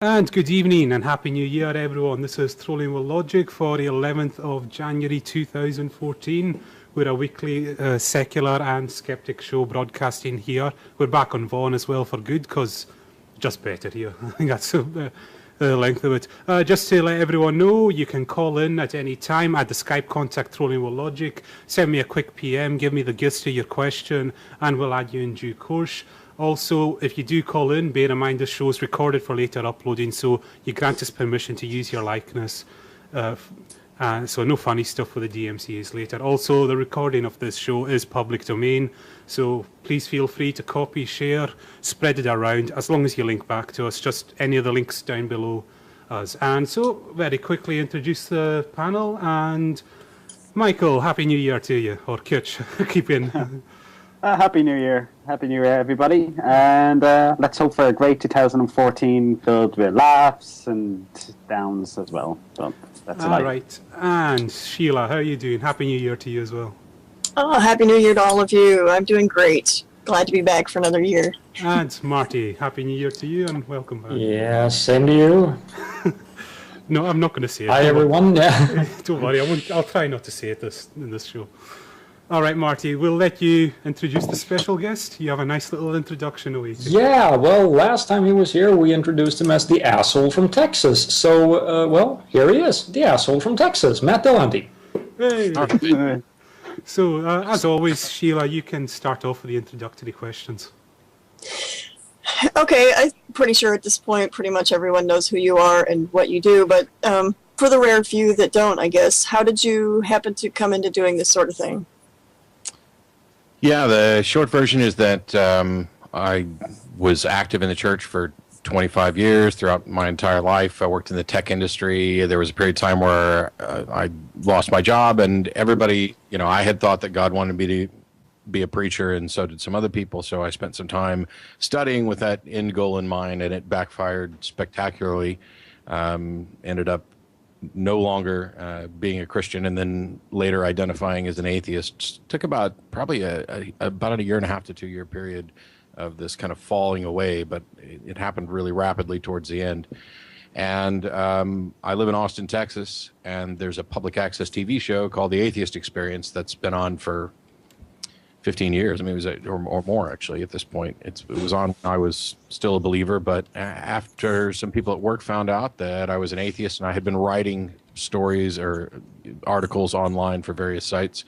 And good evening and Happy New Year, everyone. This is Trolling with Logic for the 11th of January 2014. We're a weekly secular and skeptic show broadcasting here. We're back on Vaughan as well for good, because just better here. I think that's the length of it. Just to let everyone know, you can call in at any time at the Skype contact Trolling with Logic. Send me a quick PM, give me the gist of your question, and we'll add you in due course. Also, if you do call in, bear in mind this show is recorded for later uploading, so you grant us permission to use your likeness. So no funny stuff with the DMCAs later. Also, the recording of this show is public domain, so please feel free to copy, share, spread it around, as long as you link back to us, just any of the links down below us. And so, very quickly introduce the panel, and Michael, Happy New Year to you, or Kutch, keep in. Happy New Year. Happy New Year, everybody. And let's hope for a great 2014 filled with laughs and downs as well. So that's all right. And Sheila, how are you doing? Happy New Year to you as well. Oh, Happy New Year to all of you. I'm doing great. Glad to be back for another year. And Marty, Happy New Year to you and welcome back. Yeah, same to you. No, I'm not going to say it. Hi, everyone. Don't worry, I'll try not to say it in this show. All right, Marty, we'll let you introduce the special guest. You have a nice little introduction awaiting. Yeah, well, last time he was here, we introduced him as the asshole from Texas. So, well, here he is, the asshole from Texas, Matt Dillahunty. Hey. So, as always, Sheila, you can start off with the introductory questions. Okay, I'm pretty sure at this point pretty much everyone knows who you are and what you do, but for the rare few that don't, I guess, how did you happen to come into doing this sort of thing? Yeah, the short version is that I was active in the church for 25 years throughout my entire life. I worked in the tech industry. There was a period of time where I lost my job, and everybody, I had thought that God wanted me to be a preacher, and so did some other people. So I spent some time studying with that end goal in mind, and it backfired spectacularly. Ended up no longer being a Christian, and then later identifying as an atheist. Took about probably about a year and a half to 2 year period of this kind of falling away, but it happened really rapidly towards the end. And I live in Austin, Texas, and there's a public access TV show called The Atheist Experience that's been on for 15 years. I mean, it was or more actually at this point. It was on when I was still a believer, but after some people at work found out that I was an atheist and I had been writing stories or articles online for various sites,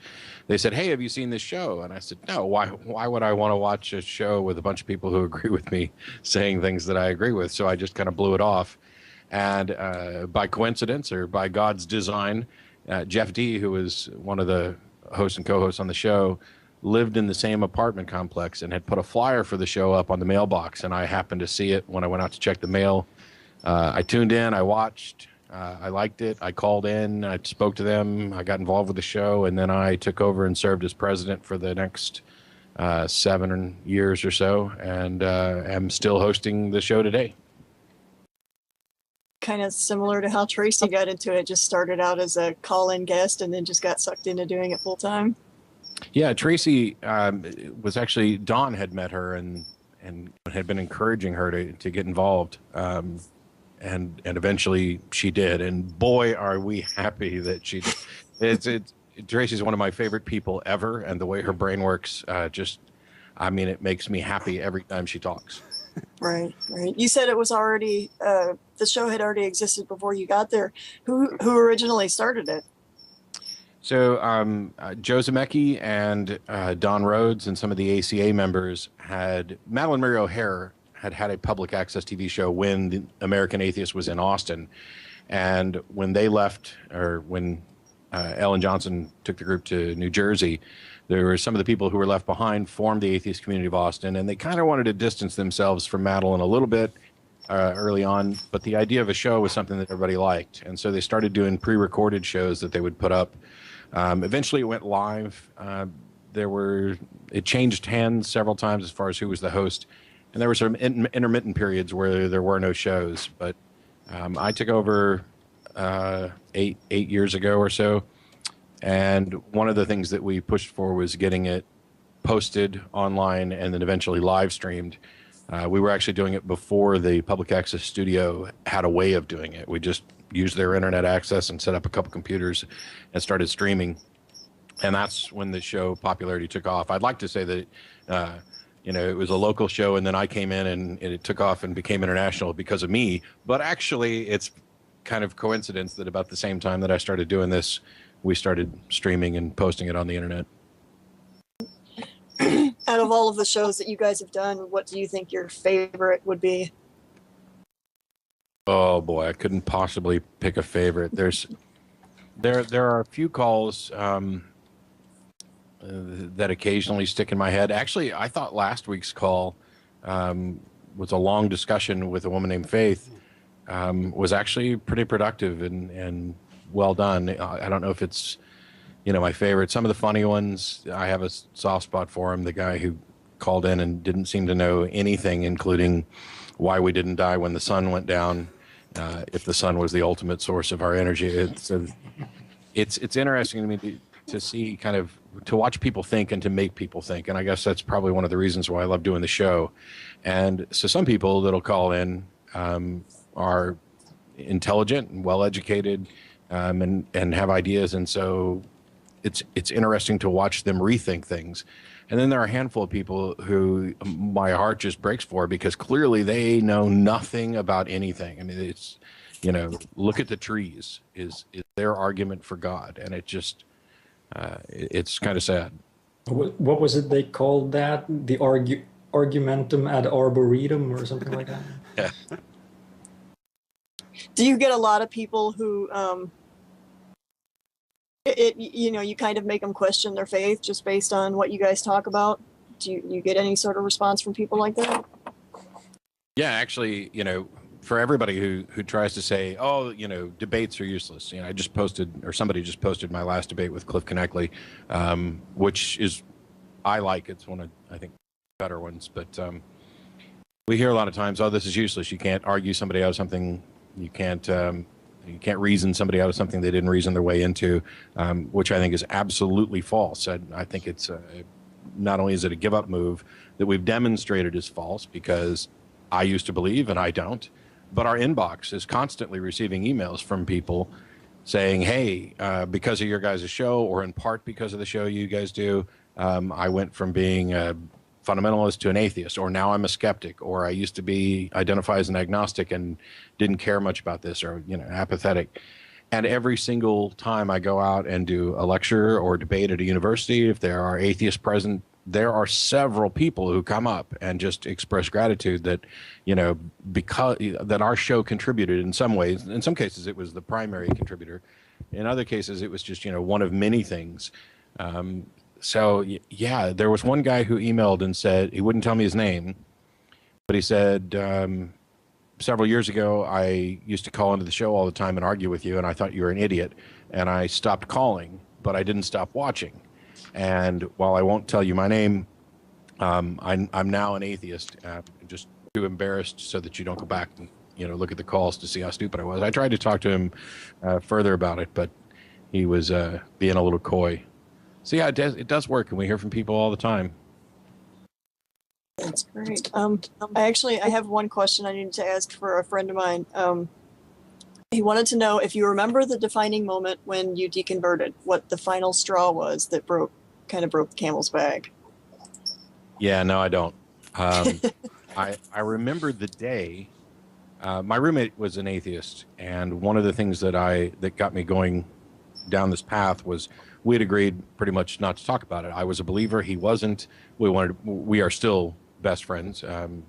they said, "Hey, have you seen this show?" And I said, "No, why would I want to watch a show with a bunch of people who agree with me saying things that I agree with?" So I just kind of blew it off. And by coincidence or by God's design, Jeff D., who was one of the hosts and co-hosts on the show, lived in the same apartment complex and had put a flyer for the show up on the mailbox, and I happened to see it when I went out to check the mail. I tuned in, I watched, I liked it, I called in, I spoke to them, I got involved with the show, and then I took over and served as president for the next 7 years or so, and am still hosting the show today. Kind of similar to how Tracy got into it, just started out as a call-in guest and then just got sucked into doing it full-time. Yeah, Tracy was actually, Dawn had met her and had been encouraging her to get involved. And eventually she did. And boy, are we happy that she did. Tracy's one of my favorite people ever. And the way her brain works, it makes me happy every time she talks. Right. You said it was already, the show had already existed before you got there. Who originally started it? So Joe Zemecki and Don Rhodes and some of the ACA members Madeline Murray O'Hare had a public access TV show when the American Atheist was in Austin. And when they left, or when Ellen Johnson took the group to New Jersey, there were some of the people who were left behind formed the atheist community of Austin, and they kind of wanted to distance themselves from Madeline a little bit early on, but the idea of a show was something that everybody liked. And so they started doing pre-recorded shows that they would put up. Eventually it went live. It changed hands several times as far as who was the host. And there were some intermittent periods where there were no shows. But I took over 8 years ago or so. And one of the things that we pushed for was getting it posted online and then eventually live streamed. We were actually doing it before the public access studio had a way of doing it. We just used their internet access and set up a couple computers and started streaming. And that's when the show popularity took off. I'd like to say that, it was a local show, and then I came in and it took off and became international because of me. But actually, it's kind of coincidence that about the same time that I started doing this, we started streaming and posting it on the internet. Out of all of the shows that you guys have done, what do you think your favorite would be? Oh boy, I couldn't possibly pick a favorite. There are a few calls that occasionally stick in my head. Actually, I thought last week's call was a long discussion with a woman named Faith. Was actually pretty productive and well done. I don't know if it's my favorite. Some of the funny ones, I have a soft spot for him. The guy who called in and didn't seem to know anything, including why we didn't die when the sun went down, if the sun was the ultimate source of our energy. It's interesting to me to see to watch people think and to make people think. And I guess that's probably one of the reasons why I love doing the show. And so some people that'll call in are intelligent and well-educated and have ideas. And so it's interesting to watch them rethink things. And then there are a handful of people who my heart just breaks for because clearly they know nothing about anything. I mean, it's, look at the trees is their argument for God. And it just, it's kind of sad. What was it they called that? The argumentum ad arboretum or something like that? Yeah. Do you get a lot of people who, you kind of make them question their faith just based on what you guys talk about? Do you get any sort of response from people like that? Yeah, actually, for everybody who tries to say, oh, debates are useless. I just posted, or somebody just posted my last debate with Cliff Connectley, which is, I like. It's one of, I think, better ones. But we hear a lot of times, oh, this is useless. You can't argue somebody out of something. You can't reason somebody out of something they didn't reason their way into, which I think is absolutely false. I think it's not only is it a give-up move that we've demonstrated is false because I used to believe and I don't, but our inbox is constantly receiving emails from people saying, hey, because of your guys' show or in part because of the show you guys do, I went from being a fundamentalist to an atheist, or now I'm a skeptic, or I used to be identify as an agnostic and didn't care much about this, or apathetic. And every single time I go out and do a lecture or debate at a university, if there are atheists present, there are several people who come up and just express gratitude that because that our show contributed in some ways. In some cases it was the primary contributor, in other cases it was just one of many things. So, yeah, there was one guy who emailed and said, he wouldn't tell me his name, but he said, several years ago, I used to call into the show all the time and argue with you, and I thought you were an idiot, and I stopped calling, but I didn't stop watching. And while I won't tell you my name, I'm now an atheist, just too embarrassed so that you don't go back and, look at the calls to see how stupid I was. I tried to talk to him further about it, but he was being a little coy. So yeah, it does work, and we hear from people all the time. That's great. I have one question I needed to ask for a friend of mine. He wanted to know if you remember the defining moment when you deconverted, what the final straw was that broke the camel's back. Yeah, no, I don't. I remember the day. My roommate was an atheist, and one of the things that got me going down this path was we had agreed pretty much not to talk about it. I was a believer, he wasn't. We are still best friends, and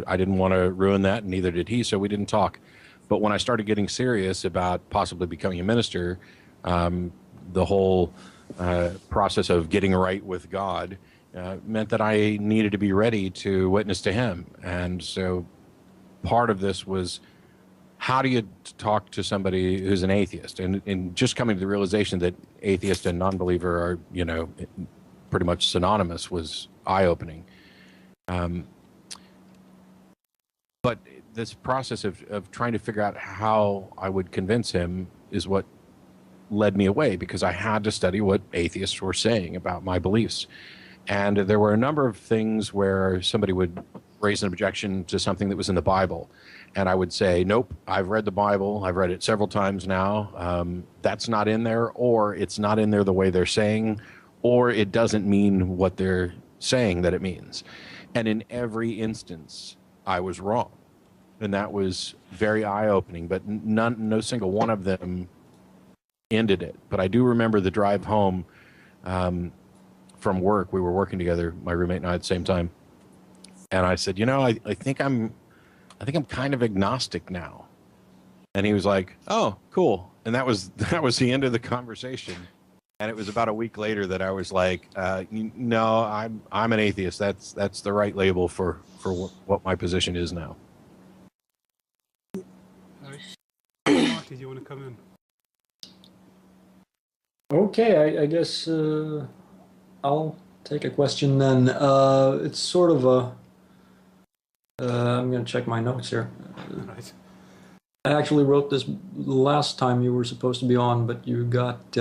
I didn't want to ruin that, and neither did he, so we didn't talk. But when I started getting serious about possibly becoming a minister, the whole process of getting right with God meant that I needed to be ready to witness to him. And so part of this was, how do you talk to somebody who's an atheist? And just coming to the realization that atheist and non-believer are, pretty much synonymous was eye-opening. But this process of trying to figure out how I would convince him is what led me away, because I had to study what atheists were saying about my beliefs. And there were a number of things where somebody would raise an objection to something that was in the Bible. And I would say, nope, I've read the Bible. I've read it several times now. That's not in there, or it's not in there the way they're saying, or it doesn't mean what they're saying that it means. And in every instance, I was wrong. And that was very eye-opening, but no single one of them ended it. But I do remember the drive home from work. We were working together, my roommate and I, at the same time. And I said, I think I'm kind of agnostic now. And he was like, oh, cool. And that was the end of the conversation. And it was about a week later that I was like, no, I'm an atheist. That's the right label for what my position is now. Marty, do you want to come in? Okay, I guess I'll take a question then. It's sort of a... I'm going to check my notes here. Right. I actually wrote this last time you were supposed to be on, but you got...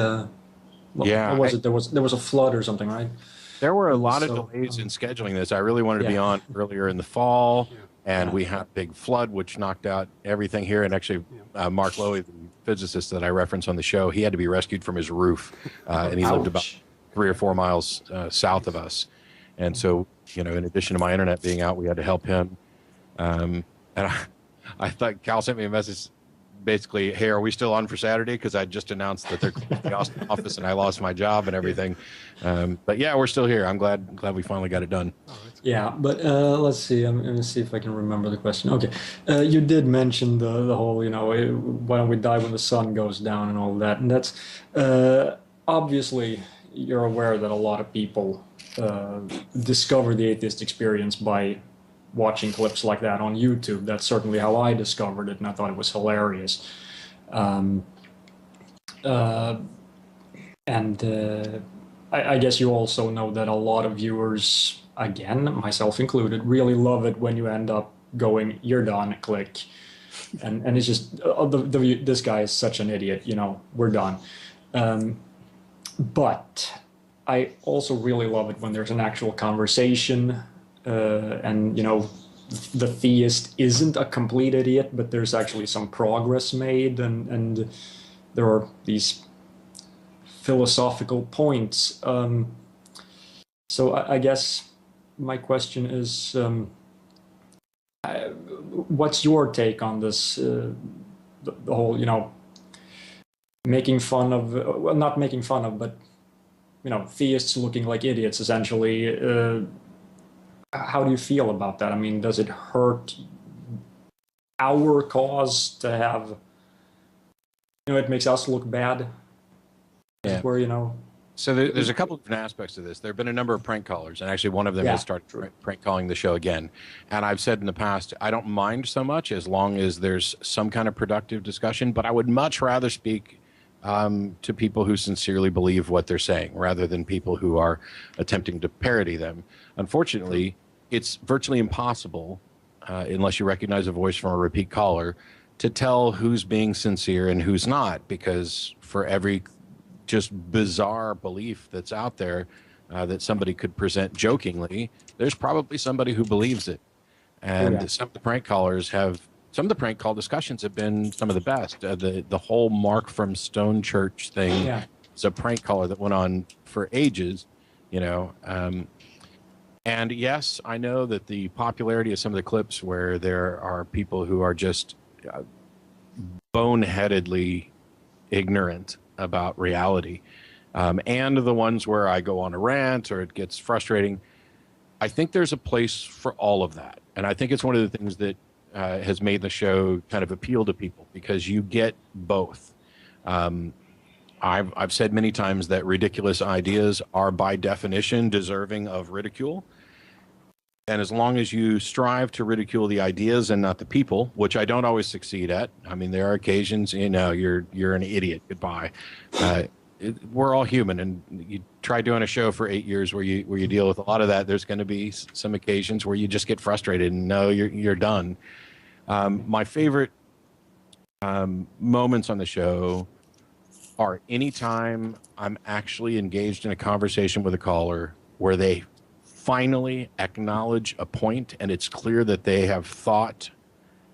what was it? There was a flood or something, right? There were a lot of delays in scheduling this. I really wanted to be on earlier in the fall, and we had a big flood, which knocked out everything here. And actually, Mark Lowy, the physicist that I referenced on the show, he had to be rescued from his roof, and he lived about 3 or 4 miles south of us. And so, in addition to my internet being out, we had to help him. And I thought Cal sent me a message basically, hey, are we still on for Saturday? Because I just announced that they're closing the Austin office and I lost my job and everything. But yeah, we're still here. I'm glad we finally got it done. Yeah, but let's see. I'm going to see if I can remember the question. Okay, you did mention the whole, why don't we die when the sun goes down and all that. And that's obviously you're aware that a lot of people discover the atheist experience by watching clips like that on YouTube. That's certainly how I discovered it, and I thought it was hilarious. I guess you also know that a lot of viewers, again, myself included, really love it when you end up going, you're done, click. And it's just, this guy is such an idiot, we're done. But I also really love it when there's an actual conversation and, the theist isn't a complete idiot, but there's actually some progress made and there are these philosophical points. So I guess my question is, what's your take on this, the whole, making fun of, well, not making fun of, but, theists looking like idiots, essentially. How do you feel about that? I mean, does it hurt our cause to have, it makes us look bad? Yeah. Where, So there's a couple of different aspects to this. There have been a number of prank callers, and actually one of them has started prank calling the show again. And I've said in the past, I don't mind so much as long as there's some kind of productive discussion, but I would much rather speak to people who sincerely believe what they're saying rather than people who are attempting to parody them. Unfortunately, it's virtually impossible, unless you recognize a voice from a repeat caller, to tell who's being sincere and who's not, because for every just bizarre belief that's out there that somebody could present jokingly, there's probably somebody who believes it. And some of the prank call discussions have been some of the best. The whole Mark from Stone Church thing is a prank caller that went on for ages, and yes, I know that the popularity of some of the clips where there are people who are just boneheadedly ignorant about reality, and the ones where I go on a rant or it gets frustrating, I think there's a place for all of that. And I think it's one of the things that has made the show kind of appeal to people, because you get both. I've said many times that ridiculous ideas are by definition deserving of ridicule. And as long as you strive to ridicule the ideas and not the people, which I don't always succeed at. I mean, there are occasions, you're an idiot. Goodbye. We're all human, and you try doing a show for 8 years where you deal with a lot of that. There's going to be some occasions where you just get frustrated and no, you're done. My favorite moments on the show are anytime I'm actually engaged in a conversation with a caller where they finally acknowledge a point, and it's clear that they have thought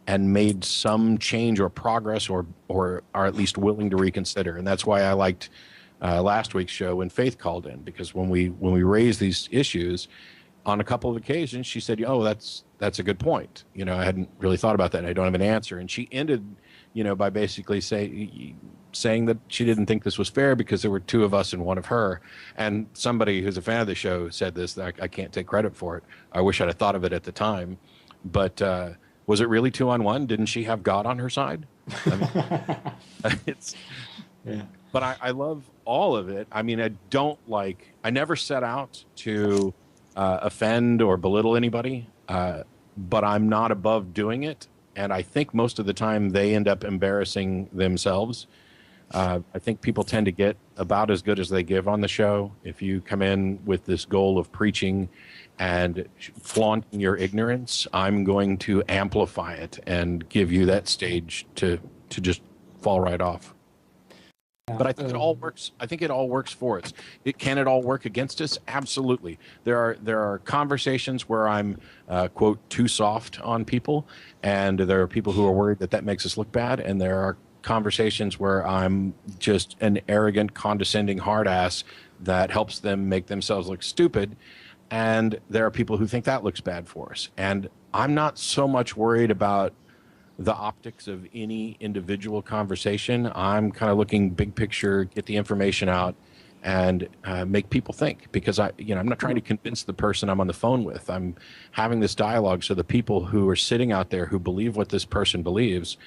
and made some change or progress, or are at least willing to reconsider. And that's why I liked last week's show when Faith called in, because when we raised these issues on a couple of occasions, she said, "Oh, that's a good point. You know, I hadn't really thought about that, and I don't have an answer." And she ended, you know, by basically saying that she didn't think this was fair because there were two of us and one of her. And somebody who's a fan of the show said this, that I can't take credit for it. I wish I'd have thought of it at the time. But was it really 2-on-1? Didn't she have God on her side? I mean, yeah. But I love all of it. I mean, I never set out to offend or belittle anybody, but I'm not above doing it. And I think most of the time they end up embarrassing themselves. I think people tend to get about as good as they give on the show. If you come in with this goal of preaching and flaunting your ignorance, I'm going to amplify it and give you that stage to just fall right off. But I think it all works. I think it all works for us. Can it all work against us? Absolutely. There are conversations where I'm quote too soft on people, and there are people who are worried that makes us look bad, and there are conversations where I'm just an arrogant, condescending hard ass that helps them make themselves look stupid, and there are people who think that looks bad for us. And I'm not so much worried about the optics of any individual conversation. I'm kind of looking big picture, get the information out, and make people think. Because I'm not trying to convince the person I'm on the phone with. I'm having this dialogue so the people who are sitting out there who believe what this person believes,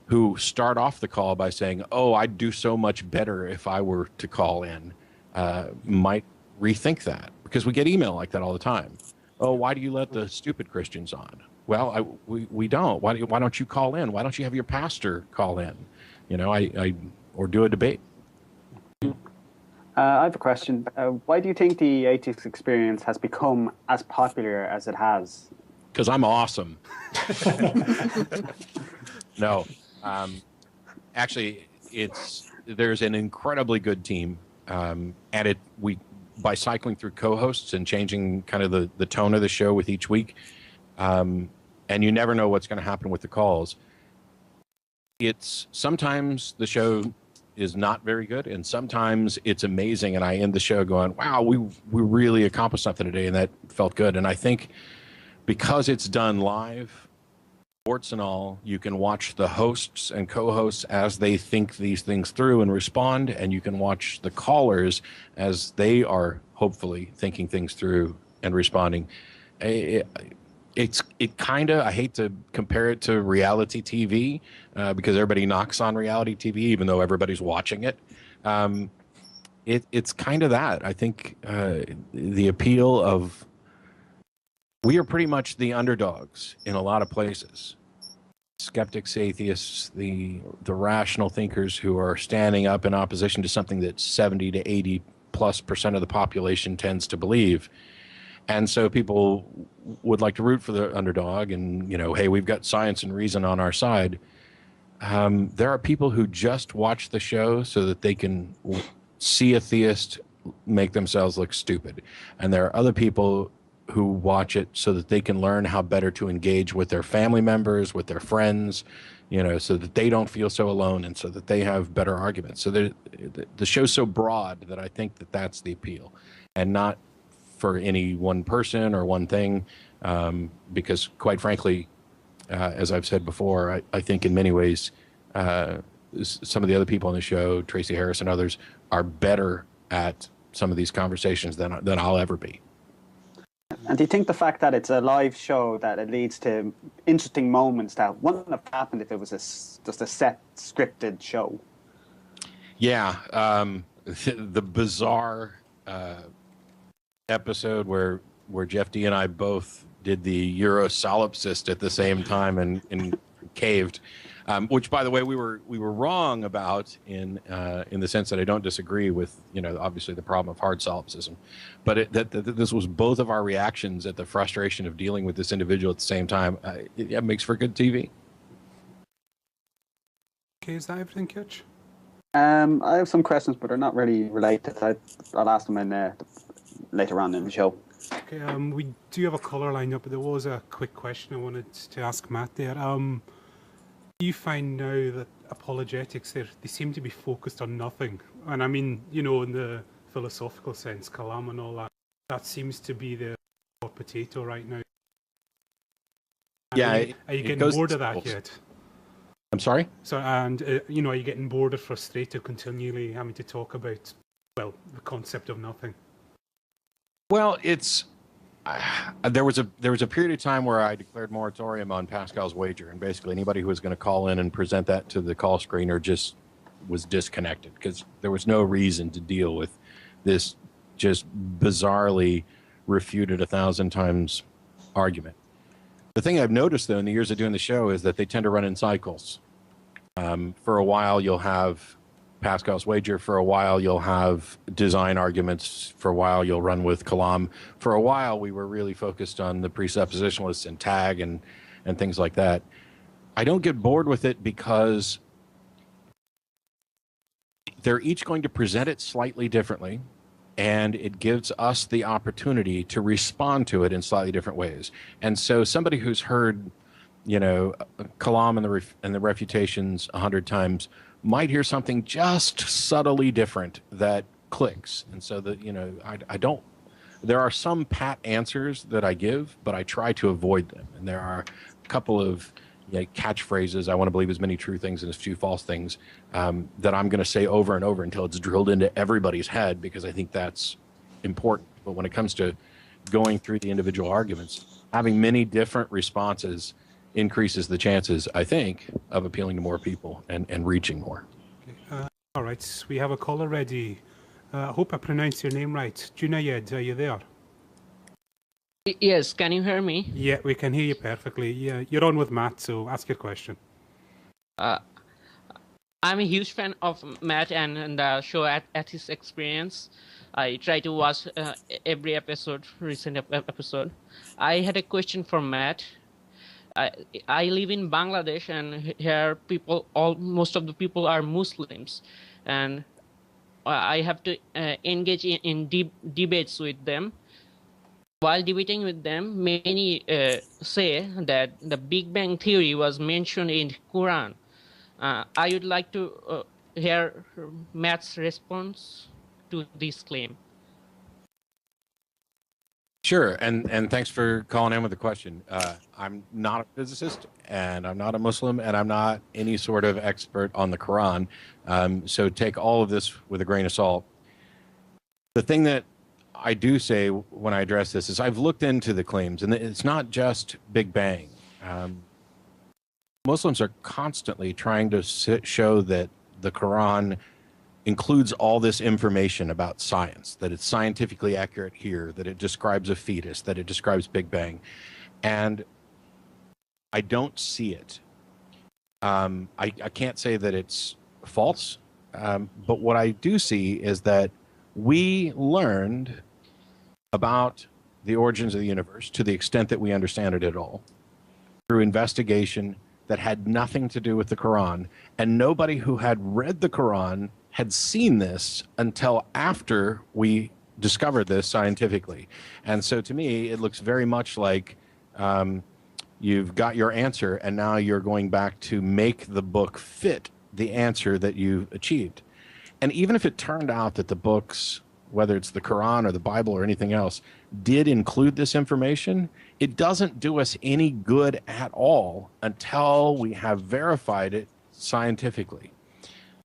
who start off the call by saying, "Oh, I'd do so much better if I were to call in," might rethink that. Because we get email like that all the time. "Oh, why do you let the stupid Christians on?" Well, we don't. Why don't you call in? Why don't you have your pastor call in? You know, or do a debate. I have a question. Why do you think the Atheist Experience has become as popular as it has? Because I'm awesome. No, actually, there's an incredibly good team, and by cycling through co-hosts and changing kind of the tone of the show with each week. And you never know what's going to happen with the calls. Sometimes the show is not very good, and sometimes it's amazing, and I end the show going, "Wow, we really accomplished something today, and that felt good." And I think because it's done live, sports and all, you can watch the hosts and co-hosts as they think these things through and respond, and you can watch the callers as they are hopefully thinking things through and responding. It kind of, I hate to compare it to reality TV because everybody knocks on reality TV, even though everybody's watching it. It's kind of that. I think the appeal of, we are pretty much the underdogs in a lot of places. Skeptics, atheists, the rational thinkers who are standing up in opposition to something that 70 to 80+% of the population tends to believe. And so people would like to root for the underdog and, hey, we've got science and reason on our side. There are people who just watch the show so that they can see a theist make themselves look stupid. And there are other people who watch it so that they can learn how better to engage with their family members, with their friends, so that they don't feel so alone and so that they have better arguments. So the show's so broad that I think that's the appeal, and not for any one person or one thing, because quite frankly, as I've said before, I think in many ways some of the other people on the show, Tracy Harris and others, are better at some of these conversations than I'll ever be. And do you think the fact that it's a live show, that it leads to interesting moments that wouldn't have happened if it was just a set, scripted show? Yeah, the bizarre episode where Jeff D and I both did the Eurosolipsist at the same time and caved, which, by the way, we were wrong about in the sense that I don't disagree with obviously the problem of hard solipsism, but that this was both of our reactions at the frustration of dealing with this individual at the same time. It makes for good TV. Okay, is that everything, Kitch? I have some questions, but they're not really related. I'll ask them later on in the show. Okay, we do have a caller lined up, but there was a quick question I wanted to ask Matt there. You find now that apologetics, they seem to be focused on nothing. And I mean, you know, in the philosophical sense, kalam and all that, that seems to be the hot potato right now. Yeah. Are you getting bored of that yet? I'm sorry? So, and, you know, are you getting bored or frustrated continually having to talk about, well, the concept of nothing? Well, it's there was a period of time where I declared moratorium on Pascal's wager, and basically anybody who was going to call in and present that to the call screener just was disconnected because there was no reason to deal with this just bizarrely refuted 1,000 times argument. The thing I've noticed, though, in the years of doing the show is that they tend to run in cycles. For a while, you'll have Pascal's wager. For a while, you'll have design arguments. For a while, you'll run with Kalam. For a while, we were really focused on the presuppositionalists and tag and things like that. I don't get bored with it because they're each going to present it slightly differently, and it gives us the opportunity to respond to it in slightly different ways. And so somebody who's heard, you know, Kalam and the refutations 100 times might hear something just subtly different that clicks. And so that, you know, I don't, there are some pat answers that I give, but I try to avoid them. And there are a couple of catchphrases, I want to believe as many true things and as few false things, that I'm going to say over and over until it's drilled into everybody's head, because I think that's important. But when it comes to going through the individual arguments, having many different responses increases the chances, I think, of appealing to more people and reaching more. Okay. All right, we have a caller ready. I hope I pronounced your name right. Junayed, are you there? Yes, can you hear me? Yeah, we can hear you perfectly. Yeah, you're on with Matt, so ask your question. I'm a huge fan of Matt and the show Atheist Experience. I try to watch every episode, recent episode. I had a question for Matt. I live in Bangladesh, and here most of the people are Muslims, and I have to engage in debates with them. While debating with them, many say that the Big Bang Theory was mentioned in the Quran. I would like to hear Matt's response to this claim. Sure, and thanks for calling in with the question. I'm not a physicist, and I'm not a Muslim, and I'm not any sort of expert on the Quran, so take all of this with a grain of salt. The thing that I do say when I address this is I've looked into the claims, and it's not just Big Bang. Muslims are constantly trying to show that the Quran includes all this information about science, that it's scientifically accurate here, that it describes a fetus, that it describes Big Bang. And I don't see it. I can't say that it's false, but what I do see is that we learned about the origins of the universe, to the extent that we understand it at all, through investigation that had nothing to do with the Quran, and nobody who had read the Quran had seen this until after we discovered this scientifically. And so to me, it looks very much like you've got your answer, and now you're going back to make the book fit the answer that you've achieved. And even if it turned out that the books, whether it's the Quran or the Bible or anything else, did include this information, it doesn't do us any good at all until we have verified it scientifically.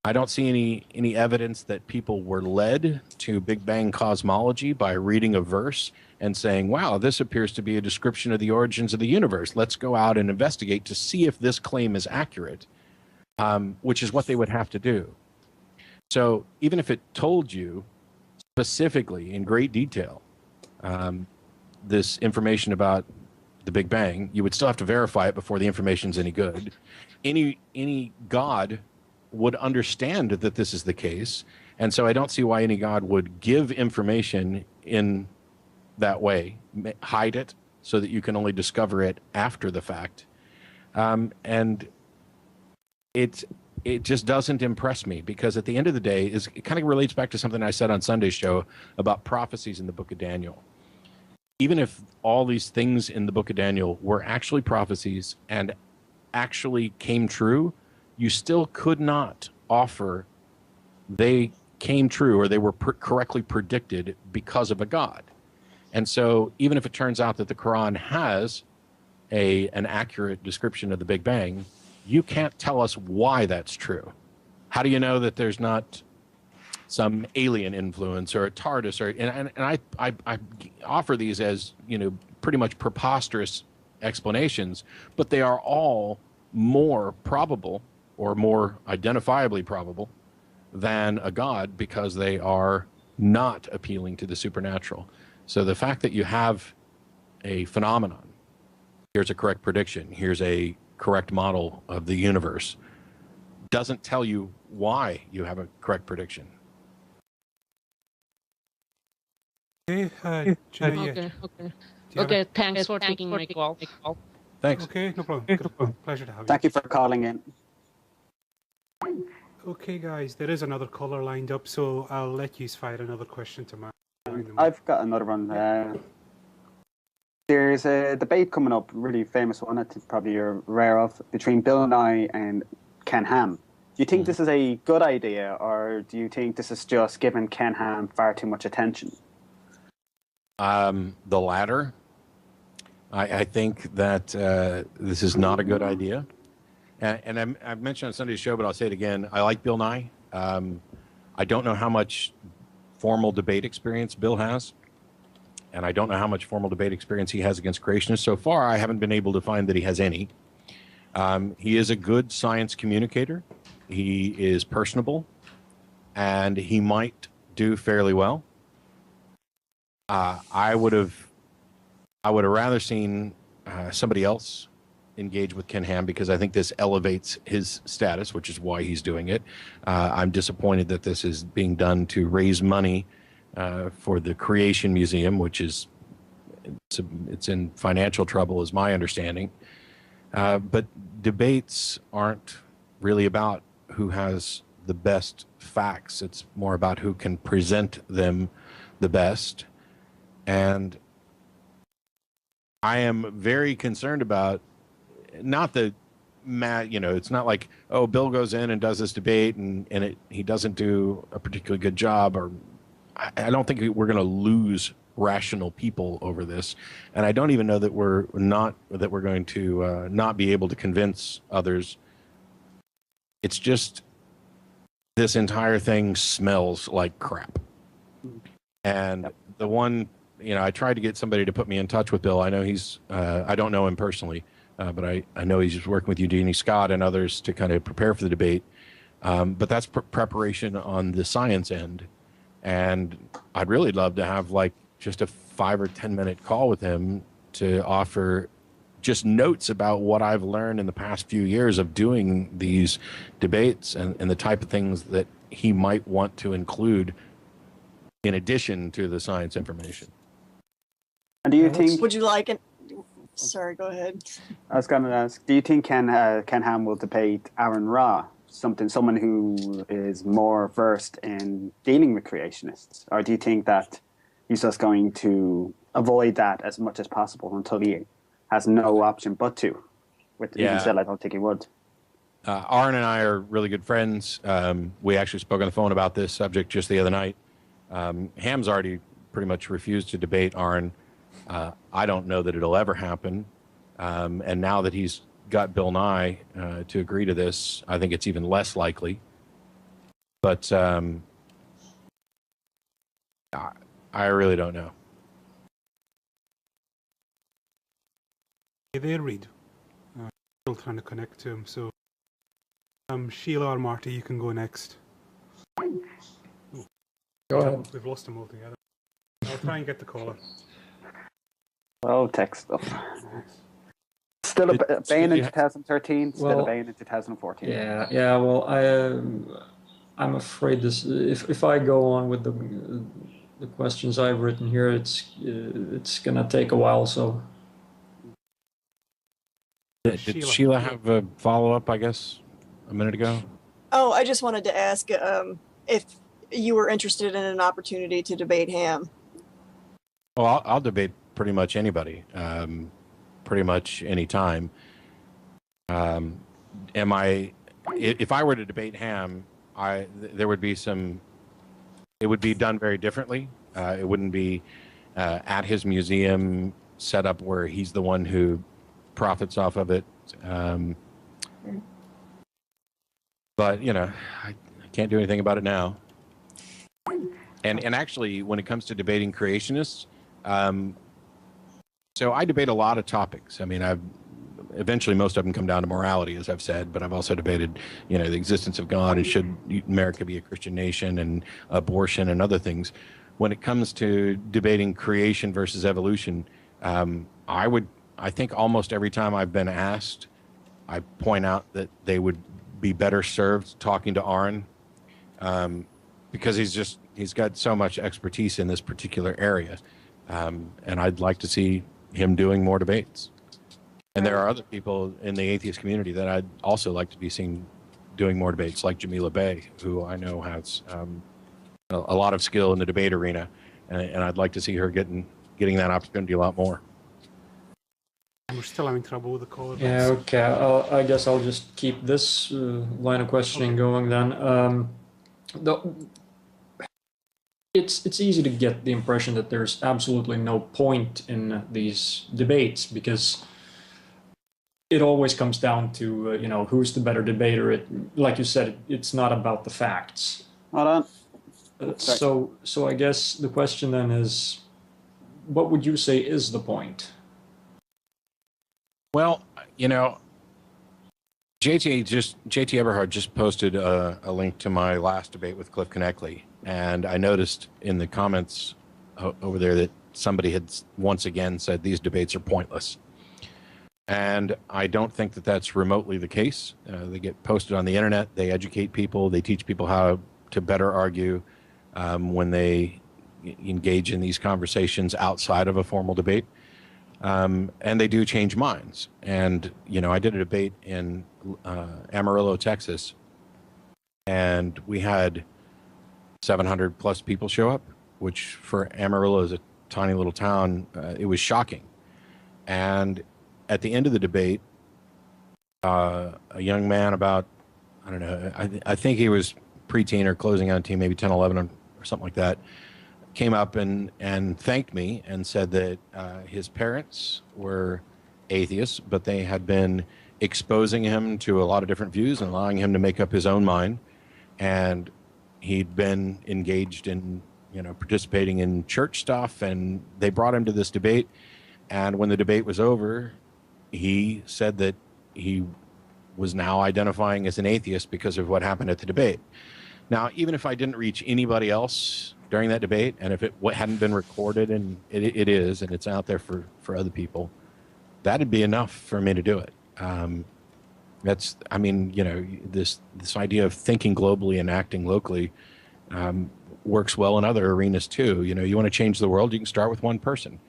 I don't see any evidence that people were led to Big Bang cosmology by reading a verse and saying, wow, this appears to be a description of the origins of the universe. Let's go out and investigate to see if this claim is accurate, which is what they would have to do. So even if it told you specifically in great detail this information about the Big Bang, you would still have to verify it before the information's any good. Any God would understand that this is the case, and so I don't see why any God would give information in that way, hide it so that you can only discover it after the fact, and it just doesn't impress me, because at the end of the day, it kind of relates back to something I said on Sunday's show about prophecies in the book of Daniel. even if all these things in the book of Daniel were actually prophecies and actually came true, you still could not offer they came true or they were correctly predicted because of a God. And so even if it turns out that the Quran has an accurate description of the Big Bang, you can't tell us why that's true. How do you know that there's not some alien influence or a TARDIS? And I offer these as, pretty much preposterous explanations, but they are all more probable or more identifiably probable than a God because they are not appealing to the supernatural. So the fact that you have a phenomenon, here's a correct prediction, here's a correct model of the universe, doesn't tell you why you have a correct prediction. Okay, Julia, Okay, thanks for taking my call. Thanks. Okay, no problem. Pleasure to have you. Thank you for calling in. Okay, guys, there is another caller lined up, so I'll let you fire another question to Matt. I've got another one. There's a debate coming up, really famous one, I think probably you're aware of, between Bill Nye and Ken Ham. Do you think this is a good idea, or do you think this is just giving Ken Ham far too much attention? The latter. I think that this is not a good idea. And I've mentioned on Sunday's show, but I'll say it again. I like Bill Nye. I don't know how much formal debate experience Bill has, and I don't know how much formal debate experience he has against creationists. So far, I haven't been able to find that he has any. He is a good science communicator. He is personable, and he might do fairly well. I would have rather seen somebody else engage with Ken Ham because I think this elevates his status, which is why he's doing it. I'm disappointed that this is being done to raise money for the Creation Museum, which is it's in financial trouble, is my understanding. But debates aren't really about who has the best facts. It's more about who can present them the best. And I am very concerned about, not that Matt, it's not like, oh, Bill goes in and does this debate and he doesn't do a particularly good job, or I don't think we're going to lose rational people over this. And I don't even know that we're going to not be able to convince others. It's just this entire thing smells like crap. And the one, I tried to get somebody to put me in touch with Bill. I know he's, I don't know him personally, but I know he's just working with Eugenie Scott and others to kind of prepare for the debate. But that's preparation on the science end. And I'd really love to have just a 5 or 10 minute call with him to offer just notes about what I've learned in the past few years of doing these debates and the type of things that he might want to include in addition to the science information. And do you think... Would you like it? Sorry, go ahead. I was going to ask, do you think Ken Ham will debate Aaron Ra, someone who is more versed in dealing with creationists? Or do you think that he's just going to avoid that as much as possible until he has no option but to? Even still, I don't think he would. Aaron and I are really good friends. We actually spoke on the phone about this subject just the other night. Ham's already pretty much refused to debate Aaron. I don't know that it'll ever happen. And now that he's got Bill Nye to agree to this, I think it's even less likely. But I really don't know. Hey there, Reed. Still trying to connect to him, so Sheila or Marty, you can go next. Go ahead. We've lost them all together. I'll try and get the caller. Oh, tech stuff. Still a ban in 2013, still a ban in 2014. Yeah. Well, I'm afraid this. If I go on with the questions I've written here, it's gonna take a while. So. Did Sheila have a follow-up, I guess, a minute ago? Oh, I just wanted to ask if you were interested in an opportunity to debate Ham. Well, I'll debate pretty much anybody, pretty much any time. If I were to debate Ham, there would be some. It would be done very differently. It wouldn't be at his museum set up where he's the one who profits off of it. But I can't do anything about it now. And actually, when it comes to debating creationists, so I debate a lot of topics. I mean, eventually most of them come down to morality, as I've said, but I've also debated, the existence of God and should America be a Christian nation, and abortion and other things. When it comes to debating creation versus evolution, I think almost every time I've been asked, I point out that they would be better served talking to Aron, because he's got so much expertise in this particular area, and I'd like to see him doing more debates. And there are other people in the atheist community that I'd also like to be seen doing more debates, like Jamila Bey, who I know has a lot of skill in the debate arena, and I'd like to see her getting that opportunity a lot more. We're still having trouble with the call. Yeah, okay. I guess I'll just keep this line of questioning going then. It's easy to get the impression that there's absolutely no point in these debates, because it always comes down to who's the better debater. Like you said, it's not about the facts. Hold on. So I guess the question then is, what would you say is the point? Well, JT Eberhard just posted a link to my last debate with Cliff Connectley, and I noticed in the comments over there that somebody had once again said these debates are pointless. And I don't think that that's remotely the case. They get posted on the internet, they educate people, they teach people how to better argue when they engage in these conversations outside of a formal debate. And they do change minds. And, I did a debate in Amarillo, Texas, and we had 700 plus people show up, which for Amarillo is a tiny little town. It was shocking. And at the end of the debate, a young man about, I don't know, I think he was preteen or closing on teen, maybe 10, 11 or something like that, came up and thanked me and said that his parents were atheists, but they had been exposing him to a lot of different views and allowing him to make up his own mind. And he'd been engaged in, participating in church stuff, and they brought him to this debate. And when the debate was over, he said that he was now identifying as an atheist because of what happened at the debate. Now, even if I didn't reach anybody else during that debate, and if it hadn't been recorded, and it is, and it's out there for other people, that'd be enough for me to do it. This idea of thinking globally and acting locally works well in other arenas too. You want to change the world, you can start with one person.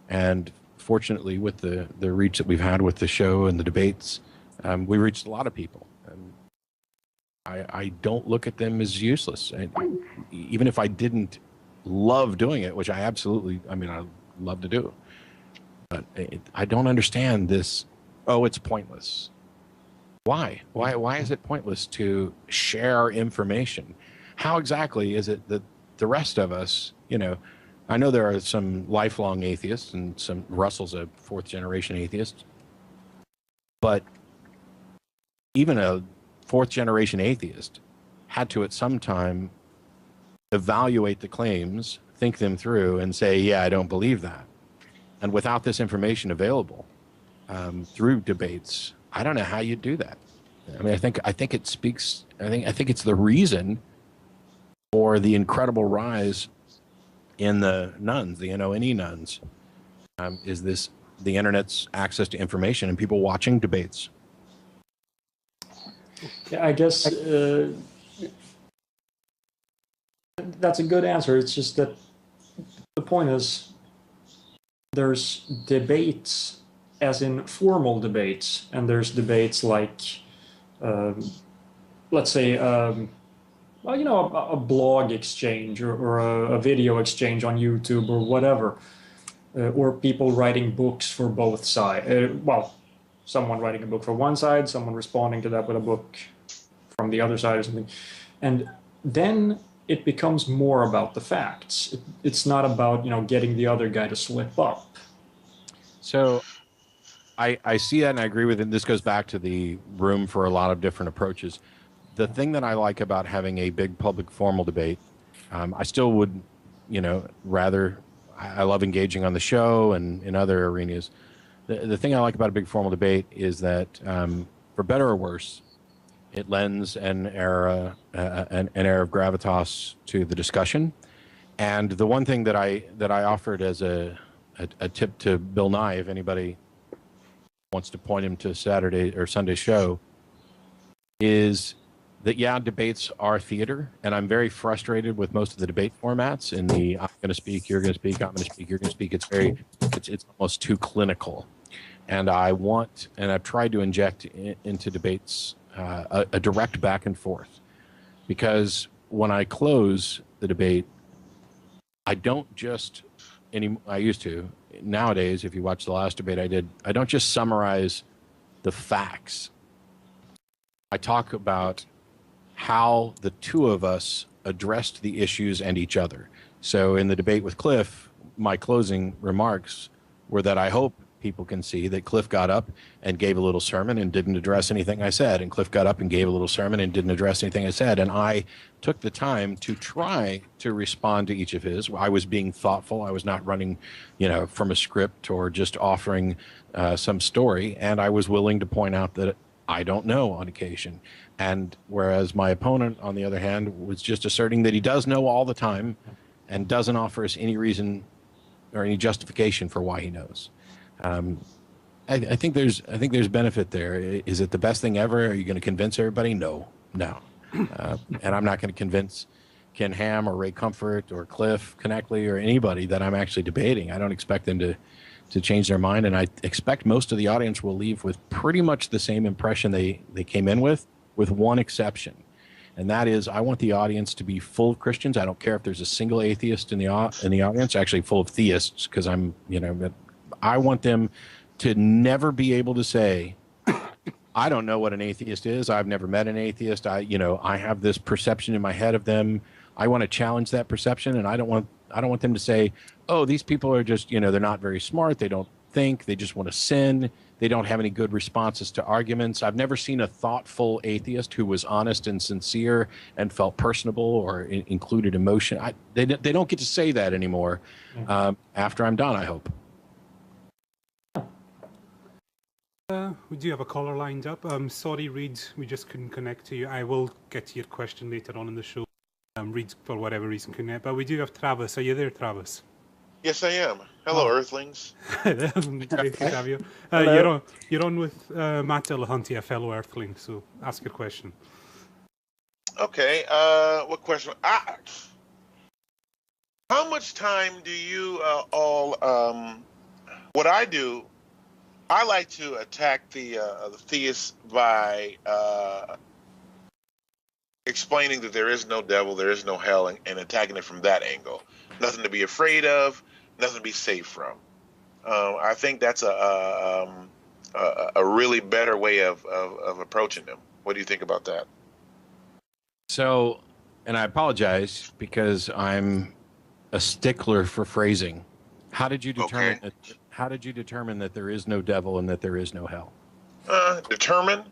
And fortunately, with the reach that we've had with the show and the debates, we reached a lot of people. I don't look at them as useless. Even if I didn't love doing it, which I love to do. But I don't understand this, it's pointless. Why? Why is it pointless to share information? How exactly is it that the rest of us, I know there are some lifelong atheists, and Russell's a fourth generation atheist, but even a fourth generation atheist had to at some time evaluate the claims, think them through, and say, yeah, I don't believe that. And without this information available through debates, I don't know how you do that. I think it speaks. I think it's the reason for the incredible rise in the nuns, the NONE nuns, is the internet's access to information and people watching debates. Yeah, I guess that's a good answer. It's just that the point is, there's debates as in formal debates, and there's debates like, let's say, a blog exchange or a video exchange on YouTube or whatever. or people writing books for both sides. Well, someone writing a book for one side, someone responding to that with a book from the other side or something. And then it becomes more about the facts. It's not about, getting the other guy to slip up. So I see that and I agree with it. This goes back to the room for a lot of different approaches. The thing that I like about having a big public formal debate, I still would, rather, I love engaging on the show and in other arenas. The thing I like about a big formal debate is that, for better or worse, it lends an air of gravitas to the discussion. And the one thing that I offered as a tip to Bill Nye, if anybody wants to point him to Saturday or Sunday show, is that, debates are theater, and I'm very frustrated with most of the debate formats in the I'm going to speak, you're going to speak, I'm going to speak, you're going to speak. It's almost too clinical. And I've tried to inject into debates a direct back and forth, because when I close the debate, I don't just I used to. Nowadays, if you watch the last debate I did, I don't just summarize the facts. I talk about how the two of us addressed the issues and each other. So in the debate with Cliff, my closing remarks were that I hope people can see that Cliff got up and gave a little sermon and didn't address anything I said, and Cliff got up and gave a little sermon and didn't address anything I said, and I took the time to try to respond to each of his. I was being thoughtful. I was not running, from a script or just offering some story, and I was willing to point out that I don't know on occasion. And whereas my opponent, on the other hand, was just asserting that he does know all the time and doesn't offer us any reason or any justification for why he knows. I think there's benefit there. Is it the best thing ever? Are you going to convince everybody? No. And I'm not going to convince Ken Ham or Ray Comfort or Cliff Connectley or anybody that I'm actually debating. I don't expect them to change their mind, and I expect most of the audience will leave with pretty much the same impression they came in with one exception. And that is, I want the audience to be full of Christians. I don't care if there's a single atheist in the audience, actually full of theists, because I want them to never be able to say, I don't know what an atheist is. I've never met an atheist. I have this perception in my head of them. I want to challenge that perception, and I don't want them to say, oh, these people are just, they're not very smart. They don't think. They just want to sin. They don't have any good responses to arguments. I've never seen a thoughtful atheist who was honest and sincere and felt personable or included emotion. They don't get to say that anymore after I'm done, I hope. We do have a caller lined up. Sorry, Reed, we just couldn't connect to you. I will get to your question later on in the show. Reed, for whatever reason, couldn't connect. But we do have Travis. Are you there, Travis? Yes, I am. Hello, Earthlings. Great to have you. You're on with Matt Dillahunty, a fellow Earthling. So ask your question. Okay. What question? How much time do you all? What I do, I like to attack the theists by explaining that there is no devil, there is no hell, and attacking it from that angle. Nothing to be afraid of, nothing to be safe from. I think that's a really better way of approaching them. What do you think about that? So, and I apologize because I'm a stickler for phrasing. How did you determine? Okay. How did you determine that there is no devil and that there is no hell? Determine?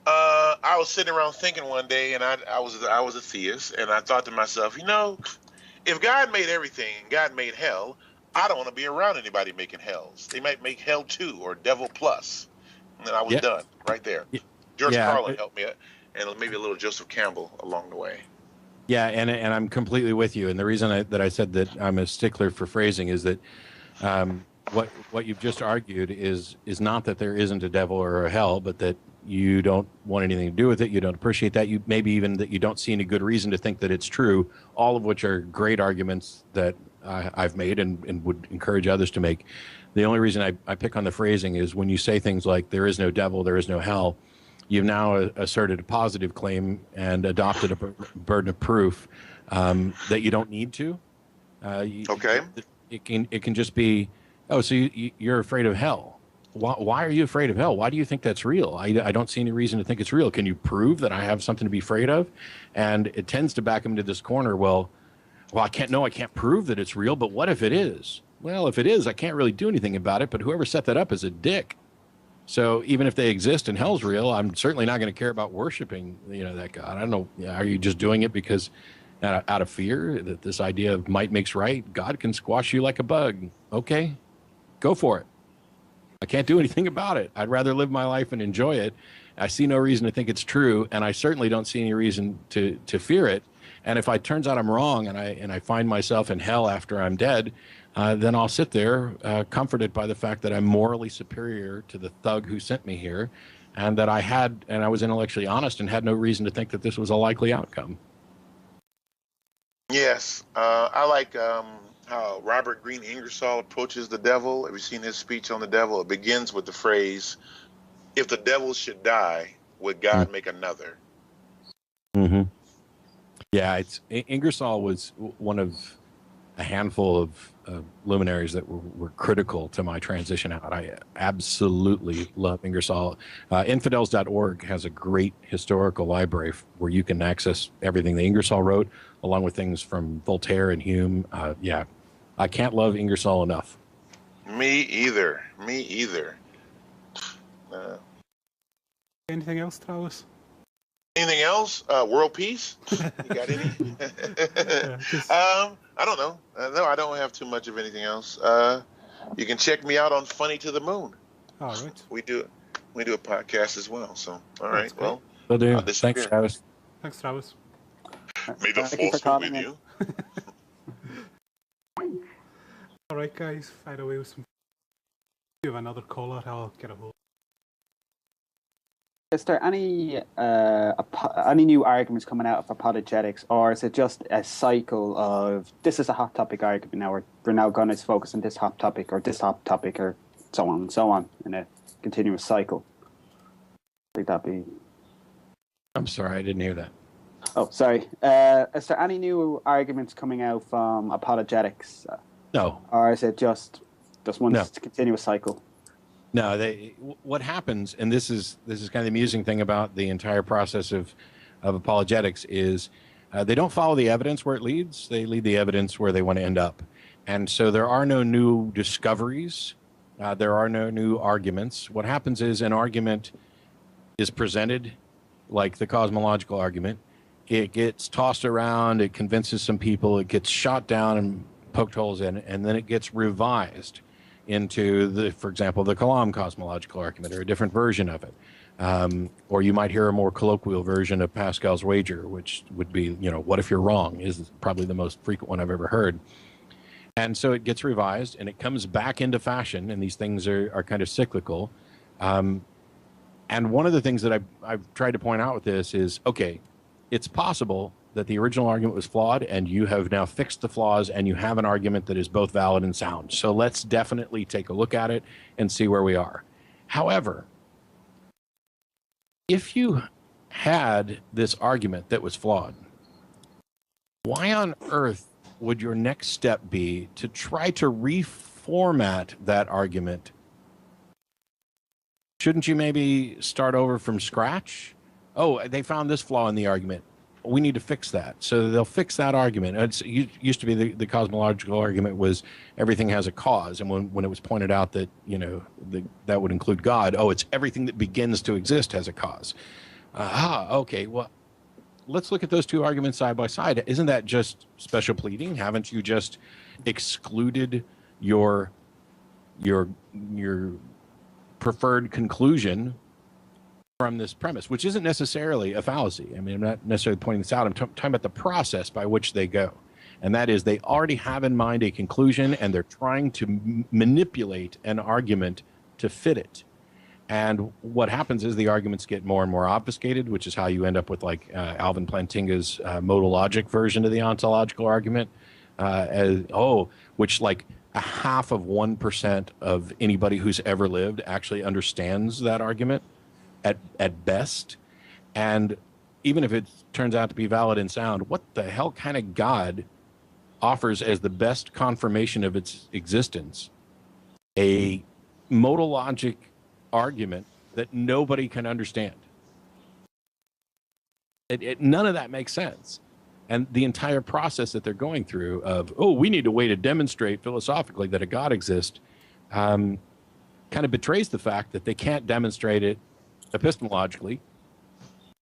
I was sitting around thinking one day, and I was a theist, and I thought to myself, if God made everything, God made hell, I don't want to be around anybody making hells. They might make hell 2 or devil plus, and then I was done right there. George Carlin helped me, and maybe a little Joseph Campbell along the way. Yeah, and I'm completely with you. And the reason that I said that I'm a stickler for phrasing is that what you've just argued is not that there isn't a devil or a hell, but that you don't want anything to do with it. You don't appreciate that. You maybe even that you don't see any good reason to think that it's true. All of which are great arguments that I've made and would encourage others to make. The only reason I pick on the phrasing is when you say things like there is no devil, there is no hell, you've now asserted a positive claim and adopted a burden of proof that you don't need to. Okay. It can just be, Oh, so you're afraid of hell. Why are you afraid of hell? Why do you think that's real? I don't see any reason to think it's real. Can you prove that I have something to be afraid of? And it tends to back them into this corner. Well, I can't prove that it's real, but what if it is? Well, if it is, I can't really do anything about it, but whoever set that up is a dick. So even if they exist and hell's real, I'm certainly not going to care about worshiping, that God. I don't know. Are you just doing it because out of fear that this idea of might makes right? God can squash you like a bug. Okay, go for it. I can't do anything about it. I'd rather live my life and enjoy it. I see no reason to think it's true, and I certainly don't see any reason to fear it. And if it turns out I'm wrong and I find myself in hell after I'm dead, then I'll sit there comforted by the fact that I'm morally superior to the thug who sent me here, and that I was intellectually honest and had no reason to think that this was a likely outcome. Yes, I like how Robert Greene Ingersoll approaches the devil. Have you seen his speech on the devil? It begins with the phrase, "If the devil should die, would God make another?" Mm-hmm. Yeah, Ingersoll was one of a handful of luminaries that were critical to my transition out. I absolutely love Ingersoll. Infidels.org has a great historical library where you can access everything that Ingersoll wrote, along with things from Voltaire and Hume. I can't love Ingersoll enough. Me either. Anything else, Travis? Anything else? World peace? You got any? I don't know. No, I don't have too much of anything else. You can check me out on Funny to the Moon. All right. We do a podcast as well. So, all right. Well, will do. Thanks, Travis. Thanks, Travis. May the force be with you. All right, guys. Fire away with some. We have another caller. I'll get a hold. Is there any new arguments coming out of apologetics, or is it just a cycle of this is a hot topic argument now, we're now going to focus on this hot topic or this hot topic or so on and so on in a continuous cycle? I think that'd be. I'm sorry, I didn't hear that. Oh, sorry. Is there any new arguments coming out from apologetics? No. Or is it just one continuous cycle? No, what happens, and this is kind of the amusing thing about the entire process of apologetics is they don't follow the evidence where it leads. They lead the evidence where they want to end up. And so there are no new discoveries. There are no new arguments. What happens is an argument is presented, like the cosmological argument. It gets tossed around. It convinces some people. It gets shot down and poked holes in, and then it gets revised into for example, the Kalam cosmological argument, or a different version of it. Or you might hear a more colloquial version of Pascal's wager, which would be, what if you're wrong, is probably the most frequent one I've ever heard. And so it gets revised and it comes back into fashion, and these things are kind of cyclical. And one of the things that I've tried to point out with this is, okay, it's possible that the original argument was flawed, and you have now fixed the flaws, and you have an argument that is both valid and sound. So let's definitely take a look at it and see where we are. However, if you had this argument that was flawed, why on earth would your next step be to try to reformat that argument? Shouldn't you maybe start over from scratch? Oh, they found this flaw in the argument. We need to fix that. So they'll fix that argument. It used to be the cosmological argument was everything has a cause. And when it was pointed out that, that would include God, it's everything that begins to exist has a cause. Okay, well, let's look at those two arguments side by side. Isn't that just special pleading? Haven't you just excluded your preferred conclusion from this premise, which isn't necessarily a fallacy? I mean, I'm not necessarily pointing this out. I'm talking about the process by which they go. And that is, they already have in mind a conclusion, and they're trying to manipulate an argument to fit it. And what happens is the arguments get more and more obfuscated, which is how you end up with Alvin Plantinga's modal logic version of the ontological argument, which a 0.5% of anybody who's ever lived actually understands that argument. At best. And even if it turns out to be valid and sound, what the hell kind of God offers as the best confirmation of its existence a modal logic argument that nobody can understand. None of that makes sense. And the entire process that they're going through of, oh, we need a way to demonstrate philosophically that a God exists, kind of betrays the fact that they can't demonstrate it epistemologically.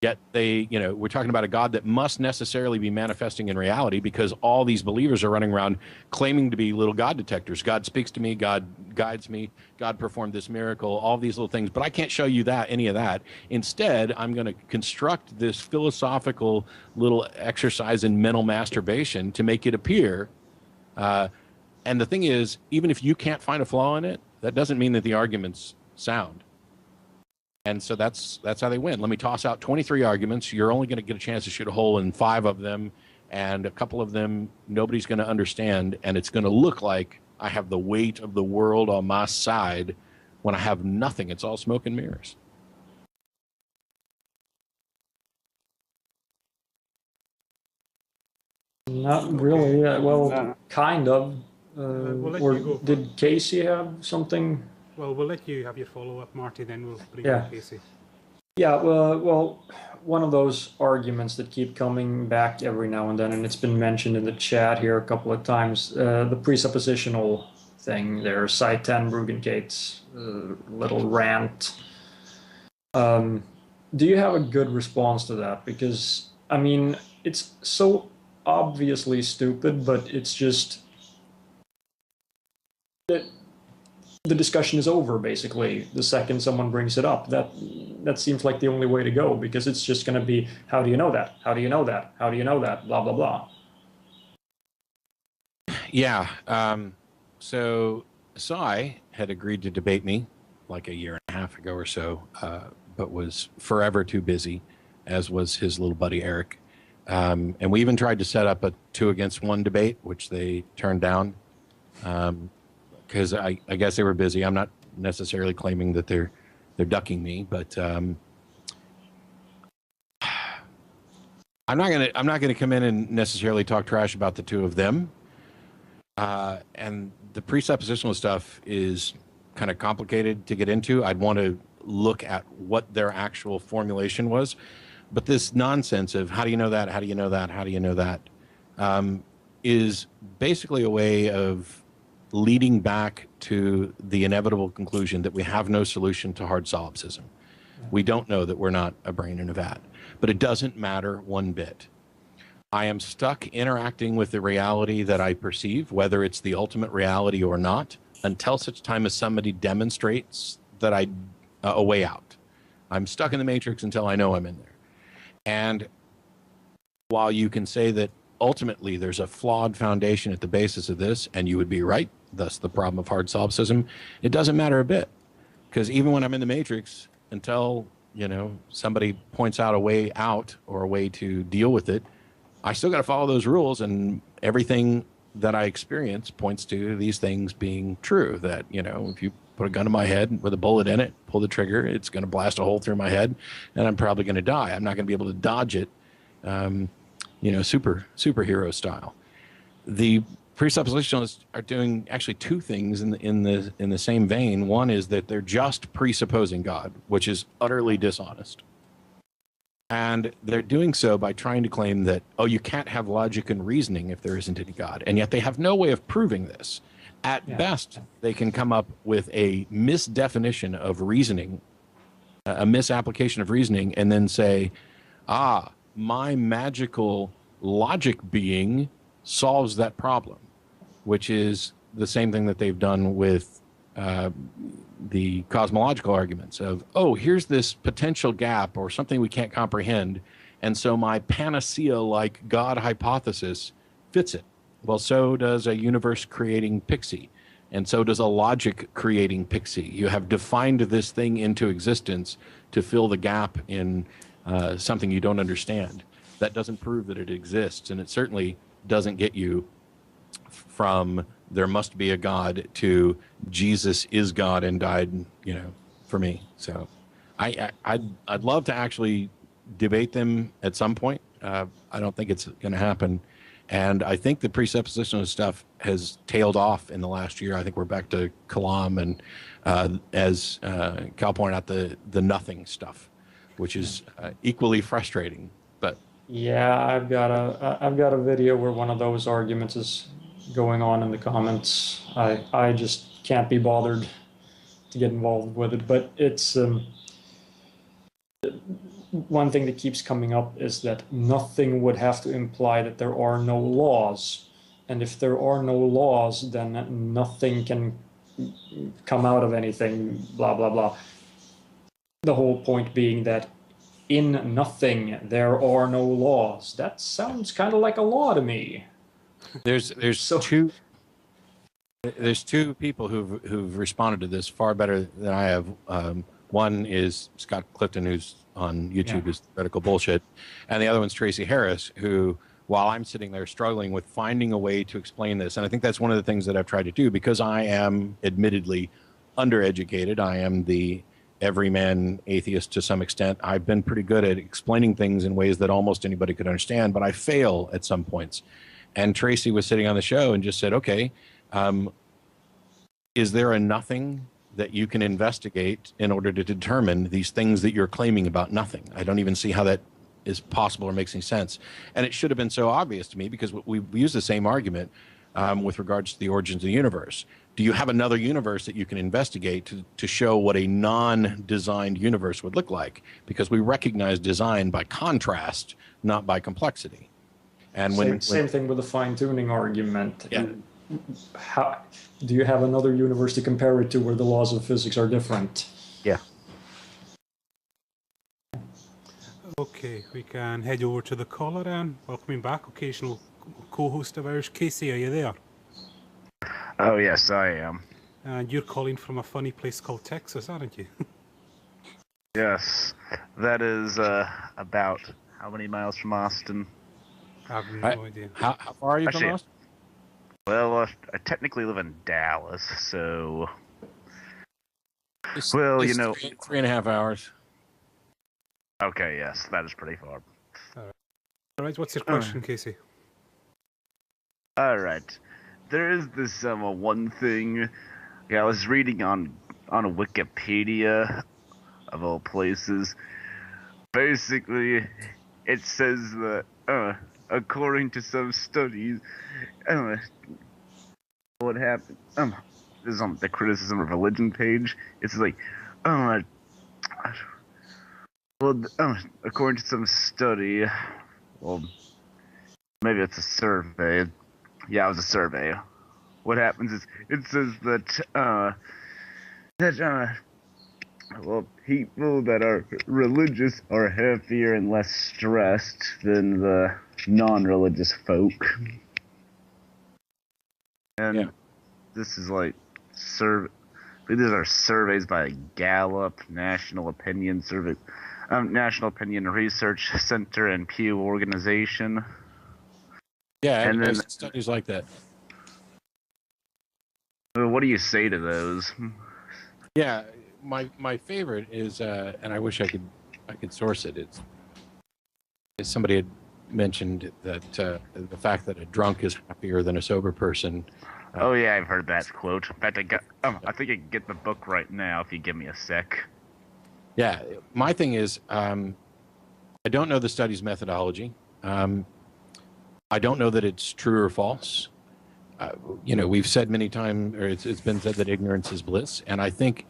Yet we're talking about a God that must necessarily be manifesting in reality, because all these believers are running around claiming to be little God detectors. God speaks to me, God guides me, God performed this miracle, all these little things. But I can't show you any of that. Instead, I'm going to construct this philosophical little exercise in mental masturbation to make it appear. And the thing is, even if you can't find a flaw in it, that doesn't mean that the argument's sound. And so that's how they win. Let me toss out 23 arguments. You're only going to get a chance to shoot a hole in 5 of them, and a couple of them nobody's going to understand, and it's going to look like I have the weight of the world on my side when I have nothing. It's all smoke and mirrors. Not really. Well, kind of. We'll let Or you go did Casey have something? Well, we'll let you have your follow-up, Marty, then we'll bring Yeah. in Casey. Yeah, well, one of those arguments that keep coming back every now and then, and it's been mentioned in the chat here a couple of times, the presuppositional thing there, Site 10, Brugengate's little rant. Do you have a good response to that? Because, I mean, it's so obviously stupid, but it's just that the discussion is over, basically, the second someone brings it up. That seems like the only way to go, because it's just going to be, how do you know that? How do you know that? How do you know that? Blah, blah, blah. Yeah. So Sai had agreed to debate me like a year and a half ago or so, but was forever too busy, as was his little buddy Eric. And we even tried to set up a 2-against-1 debate, which they turned down. Because I guess they were busy. I'm not necessarily claiming that they're ducking me, but I'm not gonna come in and necessarily talk trash about the two of them. And the presuppositional stuff is kind of complicated to get into. I'd want to look at what their actual formulation was, but this nonsense of how do you know that? How do you know that? How do you know that? Is basically a way of leading back to the inevitable conclusion that we have no solution to hard solipsism. We don't know that we're not a brain in a vat, but it doesn't matter one bit. I am stuck interacting with the reality that I perceive, whether it's the ultimate reality or not, until such time as somebody demonstrates that a way out. I'm stuck in the matrix until I know I'm in there. And while you can say that ultimately there's a flawed foundation at the basis of this, and you would be right, thus the problem of hard solipsism, it doesn't matter a bit. Because even when I'm in the matrix, until somebody points out a way out or a way to deal with it, I still got to follow those rules, and everything that I experience points to these things being true. That, if you put a gun in my head with a bullet in it, pull the trigger, it's going to blast a hole through my head, and I'm probably going to die. I'm not going to be able to dodge it, superhero style. The presuppositionalists are doing actually two things in the same vein. One is that they're just presupposing God, which is utterly dishonest. And they're doing so by trying to claim that, you can't have logic and reasoning if there isn't any God. And yet they have no way of proving this. At best, they can come up with a misdefinition of reasoning, a misapplication of reasoning, and then say, my magical logic being solves that problem, which is the same thing that they've done with the cosmological arguments of, here's this potential gap or something we can't comprehend, and so my panacea-like God hypothesis fits it. Well, so does a universe-creating pixie, and so does a logic-creating pixie. You have defined this thing into existence to fill the gap in something you don't understand. That doesn't prove that it exists, and it certainly doesn't get you from there must be a God to Jesus is God and died, for me. So I'd love to actually debate them at some point. I don't think it's going to happen And I think the presuppositional stuff has tailed off in the last year. I think we're back to Kalam and, as Cal pointed out, the nothing stuff, which is equally frustrating. But yeah, I've got a video where one of those arguments is going on in the comments. I just can't be bothered to get involved with it. But it's one thing that keeps coming up is that nothing would have to imply that there are no laws. And if there are no laws, then nothing can come out of anything, blah, blah, blah. The whole point being that in nothing, there are no laws. That sounds kind of like a law to me. There's two people who've responded to this far better than I have. One is Scott Clifton, who's on YouTube, is Radical Bullshit, and the other one's Tracy Harris, who, while I'm sitting there struggling with finding a way to explain this, and I think that's one of the things that I've tried to do, because I am admittedly undereducated. I am the everyman atheist to some extent. I've been pretty good at explaining things in ways that almost anybody could understand, but I fail at some points. And Tracy was sitting on the show and just said, okay, is there a nothing that you can investigate in order to determine these things that you're claiming about nothing? I don't even see how that is possible or makes any sense. And it should have been so obvious to me, because we use the same argument with regards to the origins of the universe. Do you have another universe that you can investigate to show what a non-designed universe would look like? Because we recognize design by contrast, not by complexity. And same thing with the fine-tuning argument. Yeah. How do you have another universe to compare it to where the laws of physics are different? Yeah. Okay, we can head over to the caller and welcoming back occasional co-host of ours. Casey, are you there? Oh, yes, I am. And you're calling from a funny place called Texas, aren't you? Yes, that is about how many miles from Austin? I have no idea. How far are you Actually, from us? Well, I technically live in Dallas, so... It's 3.5 hours. Okay, yes, that is pretty far. All right, what's your question, Casey? All right. There is this one thing I was reading on a Wikipedia, of all places. Basically, it says that, according to some studies, what happened? This is on the criticism of religion page. It's like, according to some study, well, maybe it's a survey. Yeah, it was a survey. What happens is, it says that, people that are religious are happier and less stressed than the non-religious folk. And this is like, these are surveys by Gallup, National Opinion Research Center, and Pew Organization. Yeah, and then studies like that. What do you say to those? Yeah, my favorite is, and I wish I could source it. It's somebody had mentioned that the fact that a drunk is happier than a sober person. Oh yeah, I've heard that quote. In fact, I think I can get the book right now if you give me a sec. Yeah, my thing is, I don't know the study's methodology. I don't know that it's true or false. We've said many times, or it's been said that ignorance is bliss. And I think,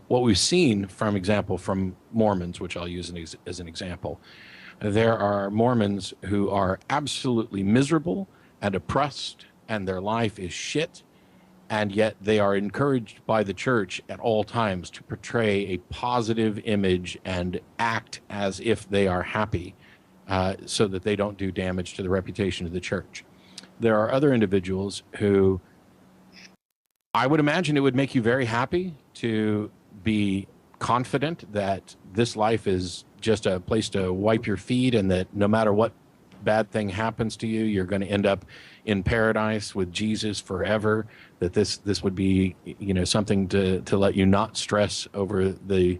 what we've seen from Mormons, which I'll use as an example, there are Mormons who are absolutely miserable and oppressed, and their life is shit, and yet they are encouraged by the church at all times to portray a positive image and act as if they are happy, so that they don't do damage to the reputation of the church. There are other individuals who I would imagine it would make you very happy to be confident that this life is just a place to wipe your feet, and that no matter what bad thing happens to you, you're going to end up in paradise with Jesus forever, that this would be, something to let you not stress over the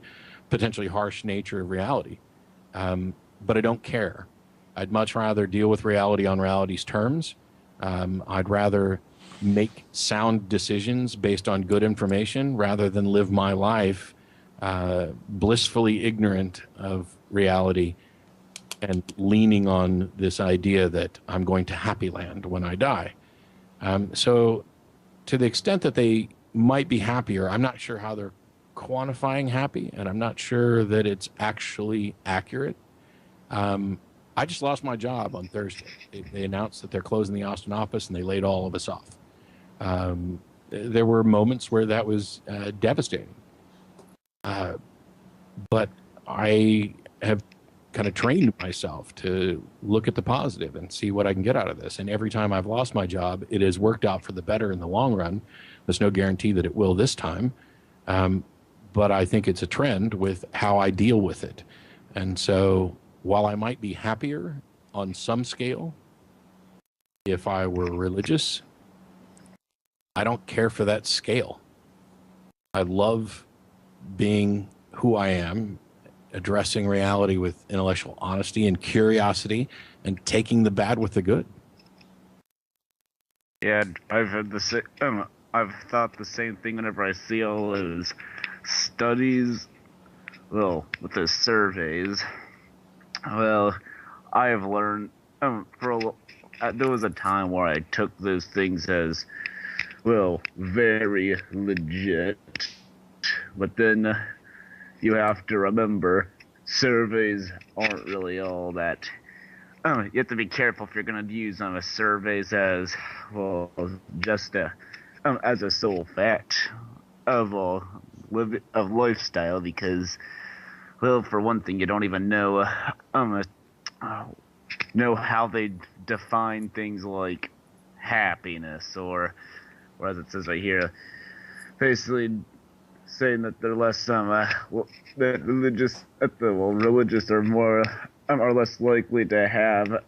potentially harsh nature of reality. But I don't care. I'd much rather deal with reality on reality's terms. I'd rather make sound decisions based on good information rather than live my life blissfully ignorant of reality and leaning on this idea that I'm going to happy land when I die. So to the extent that they might be happier, I'm not sure how they're quantifying happy, and I'm not sure that it's actually accurate. I just lost my job on Thursday. They announced that they're closing the Austin office, and they laid all of us off. There were moments where that was devastating. But I have kind of trained myself to look at the positive and see what I can get out of this. And every time I've lost my job, it has worked out for the better in the long run. There's no guarantee that it will this time. But I think it's a trend with how I deal with it. And so while I might be happier on some scale, if I were religious, I don't care for that scale. I love being who I am, addressing reality with intellectual honesty and curiosity, and taking the bad with the good. Yeah, I've had the same. I've thought the same thing whenever I see all those studies, well, with those surveys. Well, I have learned there was a time where I took those things as, well, very legit, but then you have to remember surveys aren't really all that. You have to be careful if you're going to use surveys as, well, just as a sole fact of lifestyle, because, well, for one thing, you don't even know how they define things like happiness, or as it says right here, basically saying that they're less that religious are less likely to have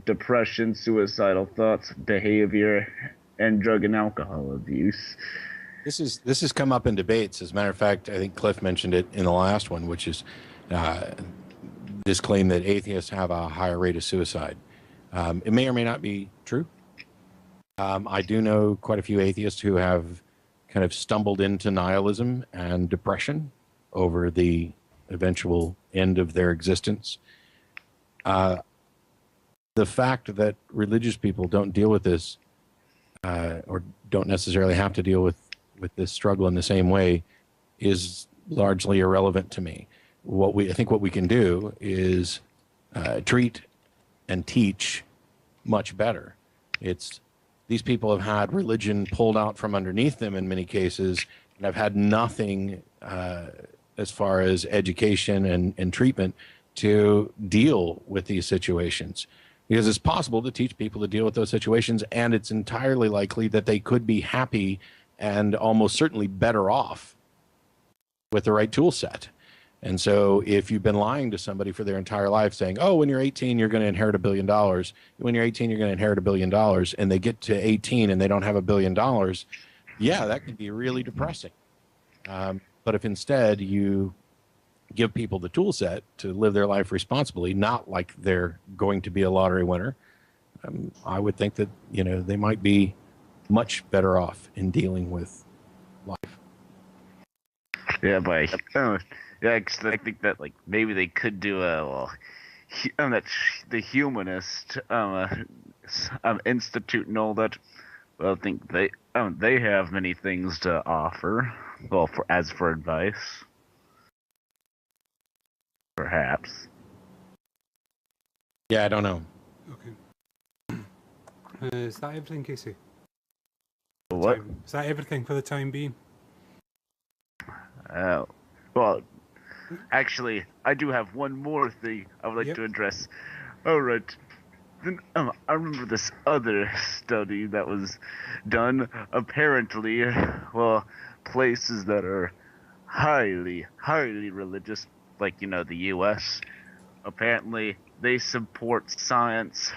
depression, suicidal thoughts, behavior, and drug and alcohol abuse. This has come up in debates. As a matter of fact, I think Cliff mentioned it in the last one, which is this claim that atheists have a higher rate of suicide. It may or may not be true. I do know quite a few atheists who have kind of stumbled into nihilism and depression over the eventual end of their existence. The fact that religious people don't deal with this or don't necessarily have to deal with this struggle in the same way is largely irrelevant to me. I think what we can do is treat and teach much better. These people have had religion pulled out from underneath them in many cases, and have had nothing as far as education and treatment to deal with these situations. Because it's possible to teach people to deal with those situations, and it's entirely likely that they could be happy and almost certainly better off with the right tool set. And so if you've been lying to somebody for their entire life saying, oh, when you're 18, you're going to inherit $1 billion. When you're 18, you're going to inherit $1 billion. And they get to 18 and they don't have $1 billion. Yeah, that can be really depressing. But if instead you give people the tool set to live their life responsibly, not like they're going to be a lottery winner, I would think that, they might be much better off in dealing with life. Yeah, yeah, cause I think that maybe they could do that the humanist institute and all that. Well, I think they have many things to offer. Well, for advice, perhaps. Yeah, I don't know. Okay. Is that everything, Casey? What? Is that everything for the time being? Well, actually, I do have one more thing I would like to address. All right. Then, I remember this other study that was done. Apparently, well, places that are highly, highly religious, like, the U.S., apparently they support science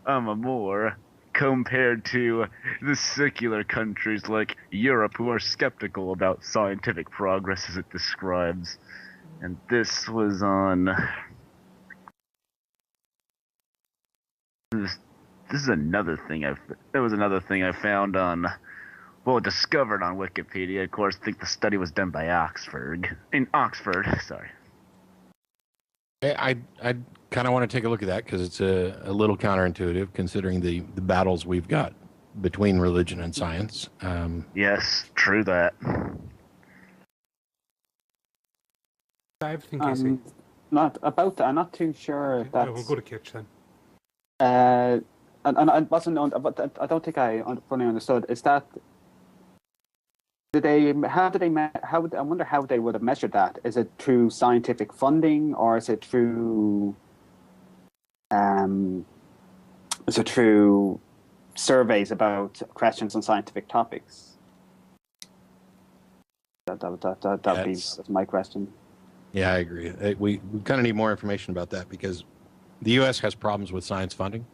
more compared to the secular countries like Europe, who are skeptical about scientific progress as it describes. And this was on this is another thing there was another thing I found on, well, discovered on Wikipedia. Of course, I think the study was done by Oxford. Sorry. I kind of want to take a look at that because it's a little counterintuitive considering the battles we've got between religion and science. Yes, true that. Everything, Casey. Not about that. I'm not too sure. Okay, That's, we'll go to Kitch then. and I wasn't on, but I don't think I fully understood. Is that I wonder how they would have measured that? Is it through scientific funding, or is it through surveys about questions on scientific topics? That's my question. Yeah, I agree. We kind of need more information about that because the U.S. has problems with science funding.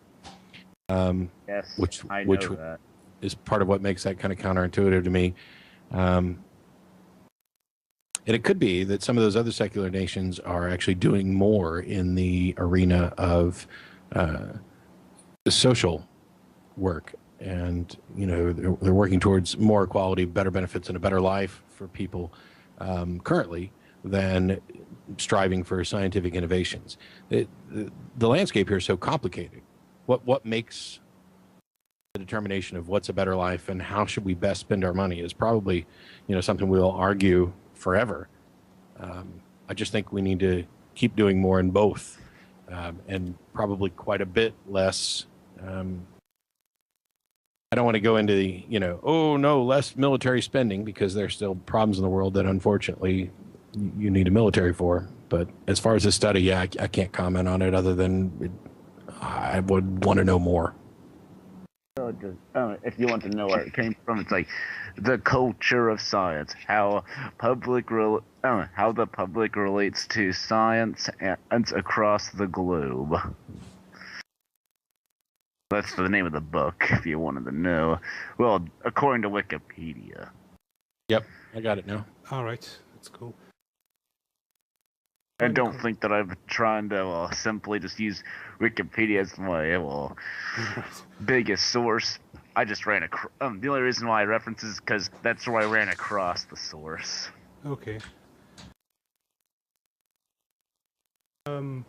Yes, which I know that. is part of what makes that kind of counterintuitive to me. And it could be that some of those other secular nations are actually doing more in the arena of social work, and they're working towards more equality, better benefits, and a better life for people currently than striving for scientific innovations. The landscape here is so complicated. What makes the determination of what's a better life and how should we best spend our money is probably something we'll argue forever. I just think we need to keep doing more in both, and probably quite a bit less. I don't want to go into the less military spending, because there's still problems in the world that unfortunately you need a military for. But as far as the study, I can't comment on it other than I would want to know more. If you want to know where it came from, it's like the culture of science, how the public relates to science and across the globe. That's the name of the book, if you wanted to know. Well, according to Wikipedia. Yep, I got it now. All right, that's cool. I don't think that I'm trying to simply just use Wikipedia as my biggest source. I just ran across. The only reason why I reference is because that's where I ran across the source. Okay. Who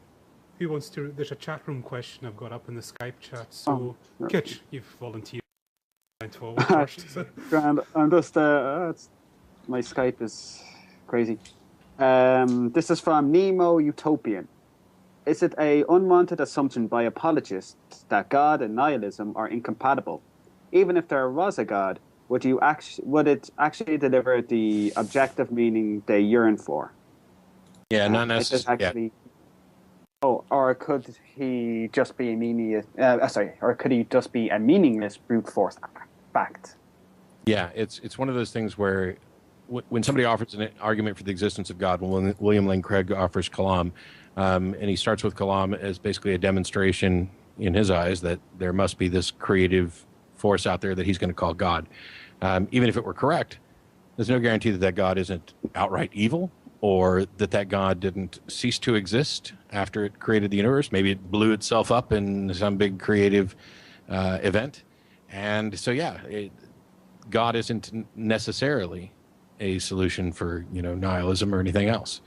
wants to? There's a chat room question I've got up in the Skype chat. So, Kitch, you've volunteered. Forward first. Grand. I'm just. My Skype is crazy. This is from Nemo Utopian. Is it a unwanted assumption by apologists that God and nihilism are incompatible? Even if there was a God, would it actually deliver the objective meaning they yearn for? Yeah, not necessarily. Yeah. Oh, or could he just be a meaningless brute force fact? Yeah, it's one of those things where when somebody offers an argument for the existence of God, William Lane Craig offers Kalam, and he starts with Kalam as basically a demonstration in his eyes that there must be this creative force out there that he's going to call God. Even if it were correct, there's no guarantee that God isn't outright evil, or that God didn't cease to exist after it created the universe. Maybe it blew itself up in some big creative event. And so, God isn't necessarily a solution for nihilism or anything else,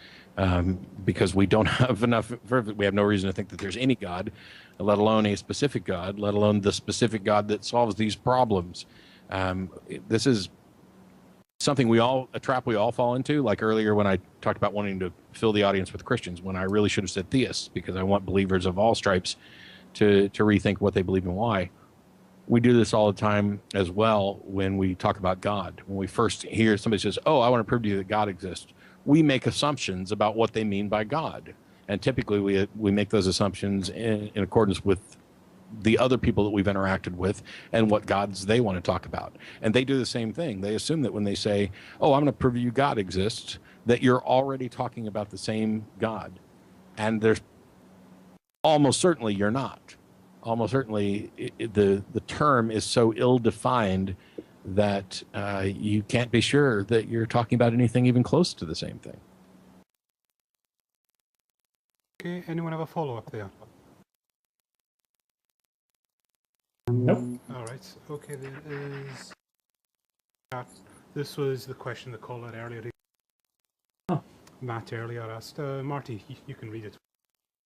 because we don't have enough. We have no reason to think that there's any God, let alone a specific God, let alone the specific God that solves these problems. This is something a trap we all fall into. Like earlier when I talked about wanting to fill the audience with Christians, when I really should have said theists, because I want believers of all stripes to rethink what they believe and why. We do this all the time as well when we talk about God. When we first hear somebody says, "Oh, I want to prove to you that God exists," we make assumptions about what they mean by God. And typically we make those assumptions in accordance with the other people that we've interacted with and what gods they want to talk about. And they do the same thing. They assume that when they say, "Oh, I'm going to prove you God exists," that you're already talking about the same God. And there's almost certainly you're not. Almost certainly the term is so ill-defined that you can't be sure that you're talking about anything even close to the same thing. Okay, anyone have a follow-up there? Nope. All right. Okay, there is. This was the question the caller earlier. Oh. Matt earlier asked. Marty, you can read it.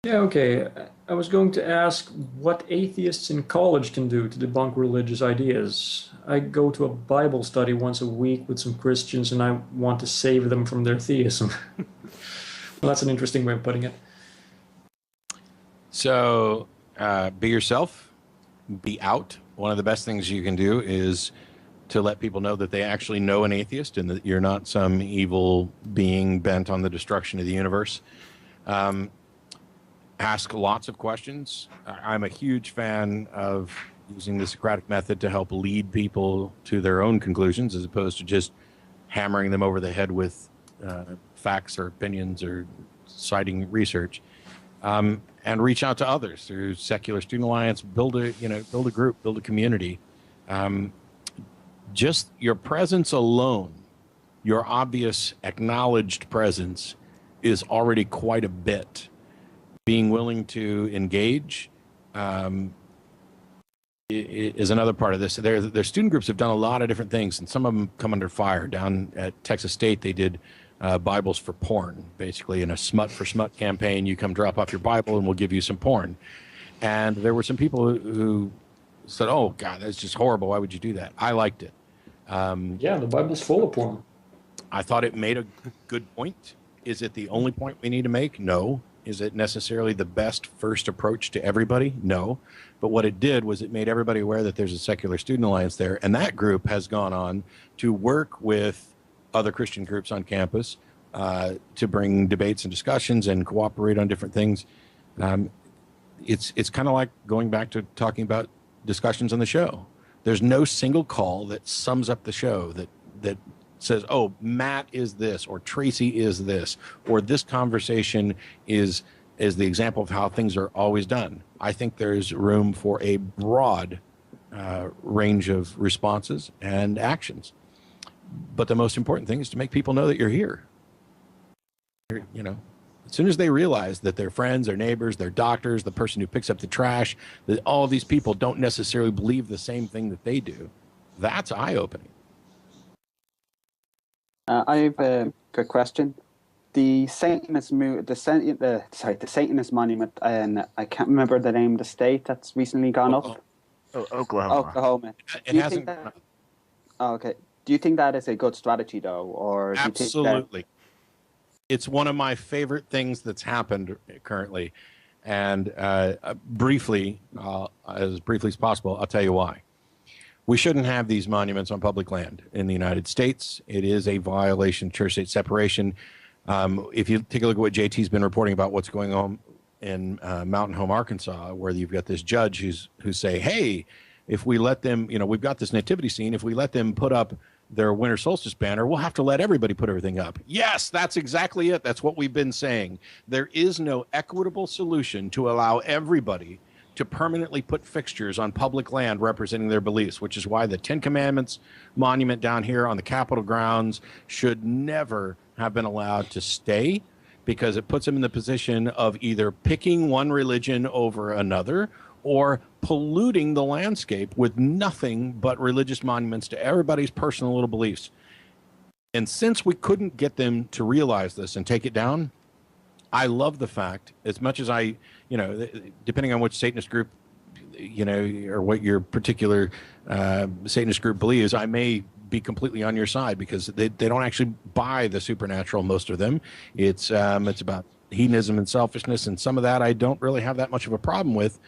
Yeah, okay. I was going to ask what atheists in college can do to debunk religious ideas. I go to a Bible study once a week with some Christians and I want to save them from their theism. Well, that's an interesting way of putting it. So be yourself, be out. One of the best things you can do is to let people know that they actually know an atheist and that you're not some evil being bent on the destruction of the universe. Ask lots of questions. I'm a huge fan of using the Socratic method to help lead people to their own conclusions as opposed to just hammering them over the head with facts or opinions or citing research. And reach out to others through Secular Student Alliance. Build a group, build a community. Just your presence alone, your obvious acknowledged presence, is already quite a bit. Being willing to engage is another part of this. Their student groups have done a lot of different things, and some of them come under fire. Down at Texas State, they did Bibles for porn, basically in a smut for smut campaign. You come drop off your Bible and we'll give you some porn. And there were some people who said, oh, God, that's just horrible. Why would you do that? I liked it. Yeah, the Bible's full of porn. I thought it made a good point. Is it the only point we need to make? No. Is it necessarily the best first approach to everybody? No. But what it did was it made everybody aware that there's a Secular Student Alliance there. And that group has gone on to work with other Christian groups on campus to bring debates and discussions and cooperate on different things. It's kind of like going back to talking about discussions on the show. There's no single call that sums up the show that says, oh, Matt is this, or Tracy is this, or this conversation is the example of how things are always done. I think there's room for a broad range of responses and actions. But the most important thing is to make people know that you're here. You know, as soon as they realize that their friends, their neighbors, their doctors, the person who picks up the trash, that all these people don't necessarily believe the same thing that they do, that's eye-opening. I have a quick question. The Satanist monument, and I can't remember the name of the state that's recently gone up. Oklahoma. Oklahoma. It hasn't. Oh, okay. Do you think that is a good strategy, though, or do Absolutely. It's one of my favorite things that's happened currently, and briefly, as briefly as possible, I'll tell you why. We shouldn't have these monuments on public land in the United States. It is a violation of church-state separation. If you take a look at what JT's been reporting about what's going on in Mountain Home, Arkansas, where you've got this judge who say, hey, if we let them, we've got this nativity scene, if we let them put up their winter solstice banner, we'll have to let everybody put everything up. Yes, that's exactly it. That's what we've been saying. There is no equitable solution to allow everybody to permanently put fixtures on public land representing their beliefs, which is why the Ten Commandments monument down here on the Capitol grounds should never have been allowed to stay, because it puts them in the position of either picking one religion over another or polluting the landscape with nothing but religious monuments to everybody's personal little beliefs. And since we couldn't get them to realize this and take it down, I love the fact, as much as I, depending on which Satanist group, or what your particular Satanist group believes, I may be completely on your side, because they don't actually buy the supernatural, most of them. It's about hedonism and selfishness, and some of that I don't really have that much of a problem with.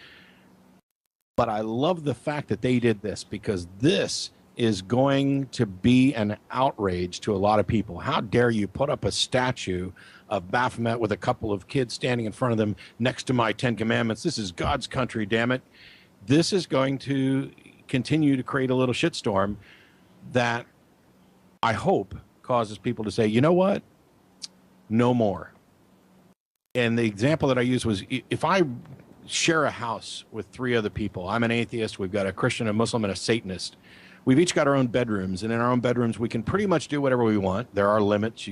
But I love the fact that they did this, because this is going to be an outrage to a lot of people. How dare you put up a statue of Baphomet with a couple of kids standing in front of them next to my Ten Commandments? This is God's country, damn it. This is going to continue to create a little shitstorm that I hope causes people to say, you know what? No more. And the example that I used was, if I share a house with three other people, I'm an atheist, we've got a Christian, a Muslim, and a Satanist. We've each got our own bedrooms, and in our own bedrooms, we can pretty much do whatever we want. There are limits,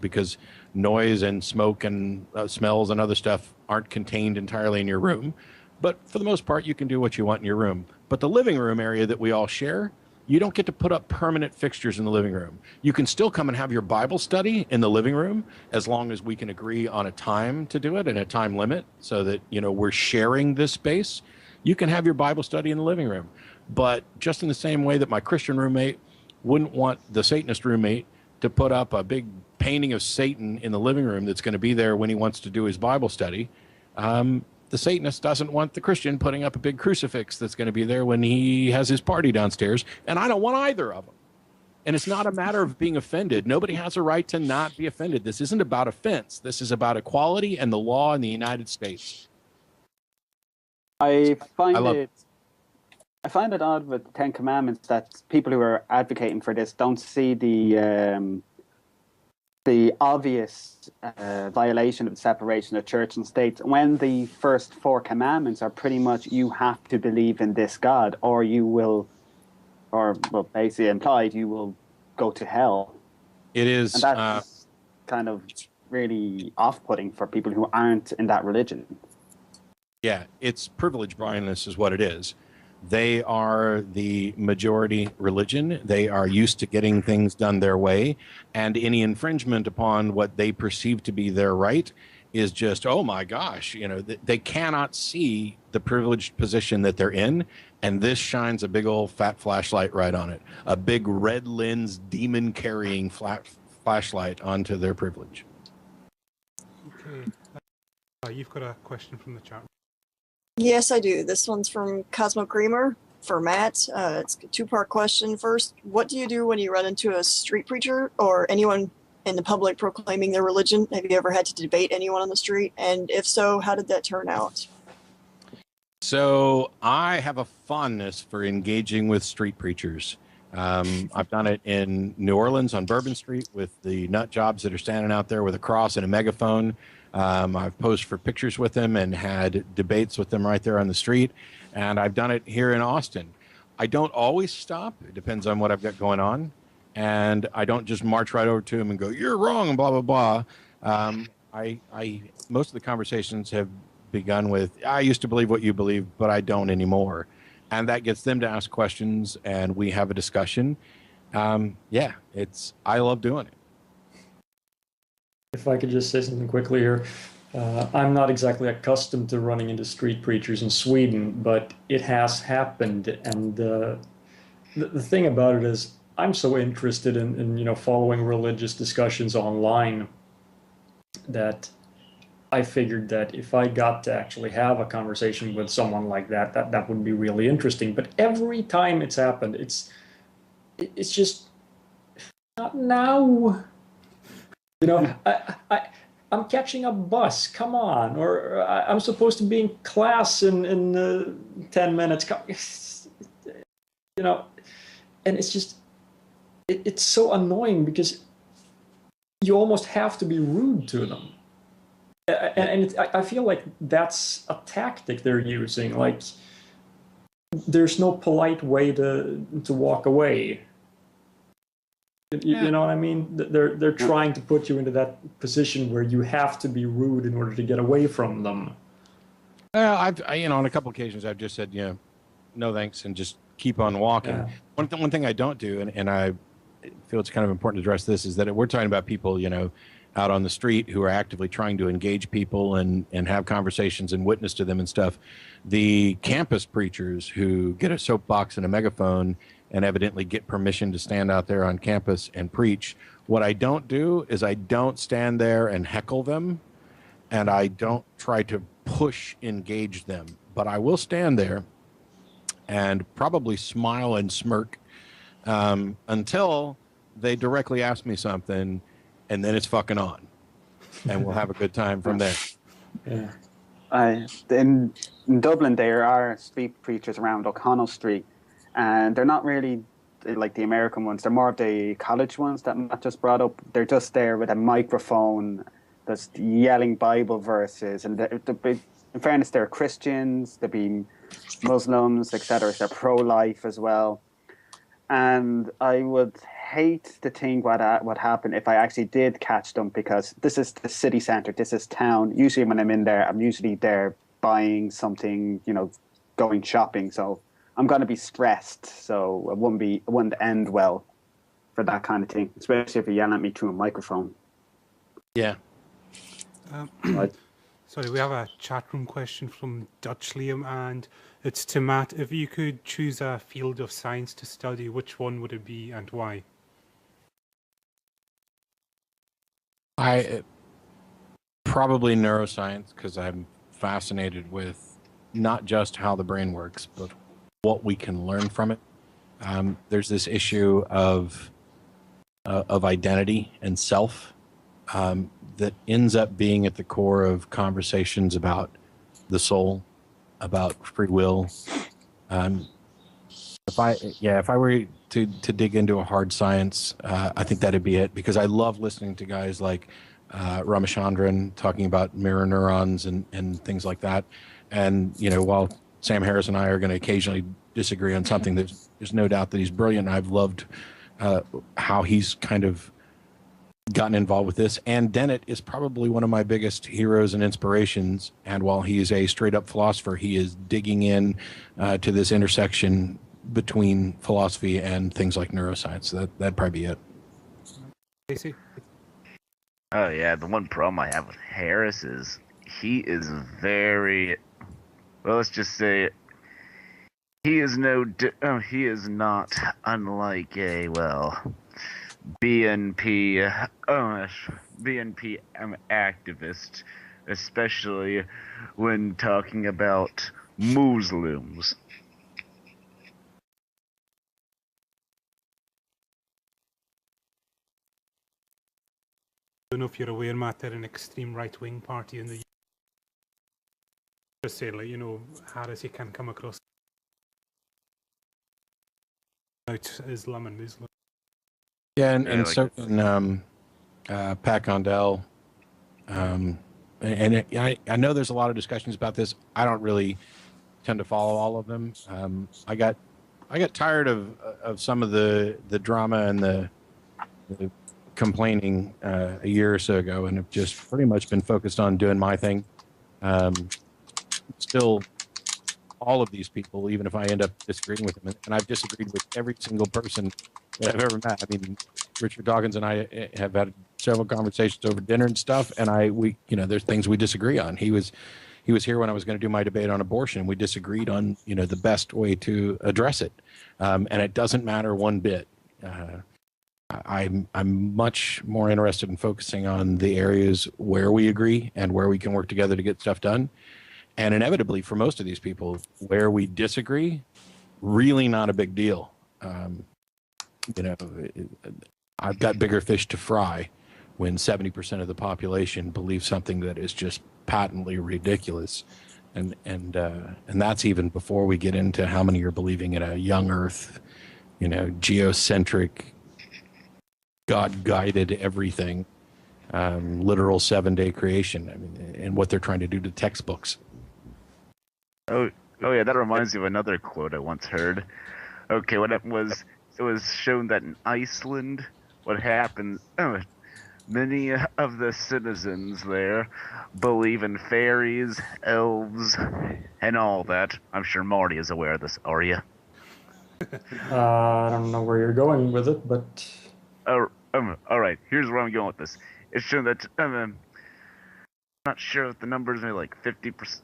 because noise and smoke and smells and other stuff aren't contained entirely in your room. But for the most part, you can do what you want in your room. But the living room area that we all share, you don't get to put up permanent fixtures in the living room. You can still come and have your Bible study in the living room as long as we can agree on a time to do it and a time limit so that, we're sharing this space. You can have your Bible study in the living room. But just in the same way that my Christian roommate wouldn't want the Satanist roommate to put up a big painting of Satan in the living room that's going to be there when he wants to do his Bible study, the Satanist doesn't want the Christian putting up a big crucifix that's going to be there when he has his party downstairs, and I don't want either of them. And it's not a matter of being offended. Nobody has a right to not be offended. This isn't about offense. This is about equality and the law in the United States. I find it odd with the Ten Commandments that people who are advocating for this don't see the obvious violation of the separation of church and state, when the first four commandments are pretty much you have to believe in this God or you will, basically implied, you will go to hell. It is. And that's kind of really off-putting for people who aren't in that religion. Yeah, it's privilege blindness is what it is. They are the majority religion. They are used to getting things done their way. And any infringement upon what they perceive to be their right is just, oh my gosh, they cannot see the privileged position that they're in. And this shines a big old fat flashlight right on it. A big red lens demon carrying flashlight onto their privilege. Okay. You've got a question from the chat. Yes, I do. This one's from Cosmo Creamer for Matt. It's a two-part question. First, what do you do when you run into a street preacher or anyone in the public proclaiming their religion? Have you ever had to debate anyone on the street? And if so, how did that turn out? So I have a fondness for engaging with street preachers. I've done it in New Orleans on Bourbon Street with the nut jobs that are standing out there with a cross and a megaphone. I've posed for pictures with them and had debates with them right there on the street. And I've done it here in Austin. I don't always stop. It depends on what I've got going on. And I don't just march right over to them and go, you're wrong, and blah, blah, blah. Most of the conversations have begun with, I used to believe what you believe, but I don't anymore. And that gets them to ask questions and we have a discussion. I love doing it. If I could just say something quickly here. I'm not exactly accustomed to running into street preachers in Sweden, but it has happened. And the thing about it is I'm so interested in following religious discussions online that I figured that if I got to actually have a conversation with someone like that would be really interesting. But every time it's happened, it's just not now. I'm catching a bus. Come on, or I'm supposed to be in class in 10 minutes. And it's just it's so annoying because you almost have to be rude to them. And I feel like that's a tactic they're using. Like, there's no polite way to walk away. You know what I mean? They're trying to put you into that position where you have to be rude in order to get away from them. Well, on a couple occasions, I've just said, no thanks, and just keep on walking. Yeah. One thing I don't do, and I feel it's kind of important to address this, is that we're talking about people, out on the street who are actively trying to engage people and have conversations and witness to them and stuff. The campus preachers who get a soapbox and a megaphone and evidently get permission to stand out there on campus and preach. What I don't do is I don't stand there and heckle them, and I don't try to engage them. But I will stand there and probably smile and smirk until they directly ask me something, and then it's fucking on, and we'll have a good time from there. Yeah. In Dublin, there are street preachers around O'Connell Street, and they're not really like the American ones. They're more of the college ones that Matt just brought up. They're just there with a microphone, just yelling Bible verses. And in fairness, they're Christians, they'll be Muslims, etc. They're pro-life as well. And I would hate to think what happened if I actually did catch them, because this is the city centre, this is town. Usually when I'm in there, I'm usually there buying something, going shopping. So I'm going to be stressed. So it wouldn't end well for that kind of thing, especially if you're yelling at me through a microphone. Yeah. Right. Sorry, we have a chat room question from Dutch Liam, and it's to Matt. If you could choose a field of science to study, which one would it be and why? Probably neuroscience, because I'm fascinated with not just how the brain works, but what we can learn from it. There's this issue of identity and self that ends up being at the core of conversations about the soul, about free will. If I were to dig into a hard science, I think that'd be it, because I love listening to guys like Ramachandran talking about mirror neurons and things like that. And while Sam Harris and I are going to occasionally disagree on something, there's no doubt that he's brilliant. I've loved how he's kind of gotten involved with this. And Dennett is probably one of my biggest heroes and inspirations. And while he's a straight up philosopher, he is digging in to this intersection between philosophy and things like neuroscience. That'd probably be it. Casey? Oh yeah, the one problem I have with Harris is he is very, well, let's just say he is not unlike a BNP activist, especially when talking about Muslims. I don't know if you're aware, Matt, they're an extreme right-wing party in the just say, Harris, he can come across out Islam and Muslim. Yeah, and so Pat Condell, and I know there's a lot of discussions about this. I don't really tend to follow all of them. I got tired of some of the drama and the complaining a year or so ago, and have just pretty much been focused on doing my thing. Still, all of these people, even if I end up disagreeing with them, and I've disagreed with every single person that I've ever met. I mean, Richard Dawkins and I have had several conversations over dinner and stuff, and there's things we disagree on. He was here when I was going to do my debate on abortion. We disagreed on the best way to address it, and it doesn't matter one bit. I'm much more interested in focusing on the areas where we agree and where we can work together to get stuff done. And inevitably, for most of these people, where we disagree, really not a big deal. I've got bigger fish to fry when 70% of the population believes something that is just patently ridiculous. And that's even before we get into how many are believing in a young Earth, geocentric, God-guided everything, literal 7-day creation. I mean, and what they're trying to do to textbooks. Oh yeah, that reminds me of another quote I once heard. Okay, it was shown that in Iceland, what happened, many of the citizens there believe in fairies, elves, and all that. I'm sure Marty is aware of this, are you? I don't know where you're going with it, but... All right, here's where I'm going with this. It's shown that, I'm not sure if the numbers are like 50%.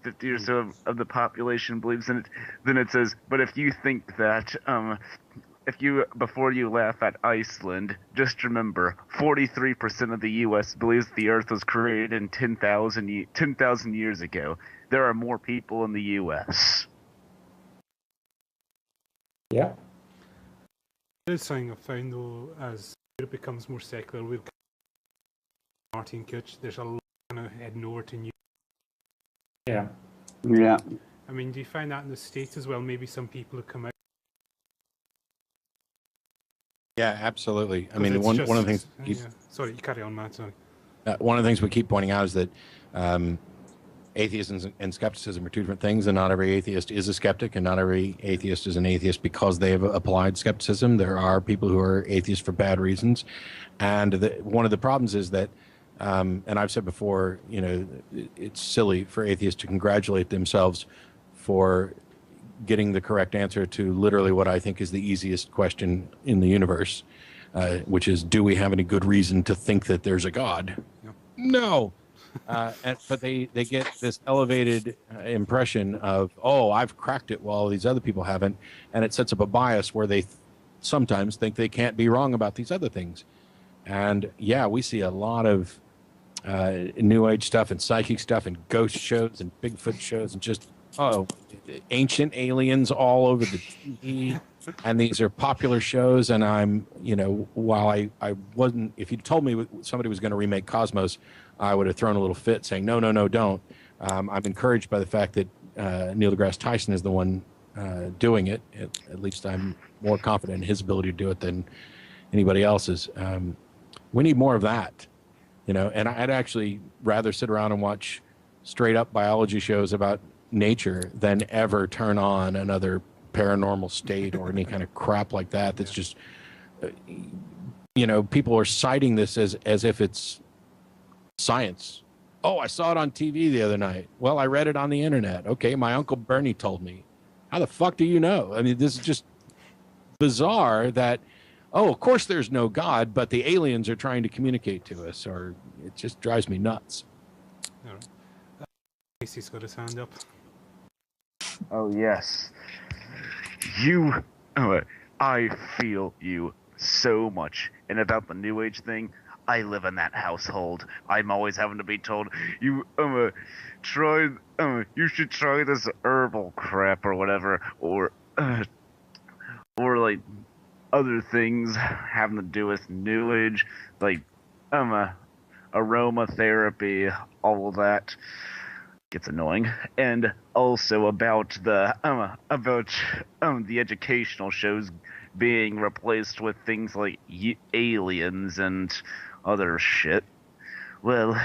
50 or so of the population believes in it. Then it says, but if you think that, before you laugh at Iceland, just remember, 43% of the U.S. believes the Earth was created in 10,000 years ago. There are more people in the U.S. Yeah. There's something I've found, though, as it becomes more secular with Martin Kutch, there's a lot kind of heading over to New. Yeah. I mean, do you find that in the States as well? Maybe some people have come out. Yeah, absolutely. I mean, one of the things. Sorry, you carry on, Matt. Sorry. One of the things we keep pointing out is that atheism and skepticism are two different things, and not every atheist is a skeptic, and not every atheist is an atheist because they have applied skepticism. There are people who are atheists for bad reasons, and one of the problems is that And I've said before, you know, it's silly for atheists to congratulate themselves for getting the correct answer to literally what I think is the easiest question in the universe, which is, do we have any good reason to think that there's a God? Yep. No. But they get this elevated impression of, oh, I've cracked it while these other people haven't. And it sets up a bias where they sometimes think they can't be wrong about these other things. And yeah, we see a lot of New Age stuff and psychic stuff and ghost shows and Bigfoot shows and just, ancient aliens all over the TV. And these are popular shows. And I'm, you know, while I wasn't, if you told me somebody was going to remake Cosmos, I would have thrown a little fit saying, no, don't. I'm encouraged by the fact that Neil deGrasse Tyson is the one doing it. At least I'm more confident in his ability to do it than anybody else's. We need more of that, you know, and I'd actually rather sit around and watch straight up biology shows about nature than ever turn on another Paranormal State or any kind of crap like that. That's just, you know, people are citing this as if it's science. Oh, I saw it on TV the other night. Well, I read it on the internet. Okay, my Uncle Bernie told me. How the fuck do you know? I mean, this is just bizarre that, oh, of course there's no God, but the aliens are trying to communicate to us, or it just drives me nuts. All right. Casey's got his hand up. Oh, yes. I feel you so much. And about the New Age thing, I live in that household. I'm always having to be told, you should try this herbal crap or whatever, or like other things having to do with New Age, like aromatherapy, all of that. Gets annoying. And also about the educational shows being replaced with things like aliens and other shit. Well,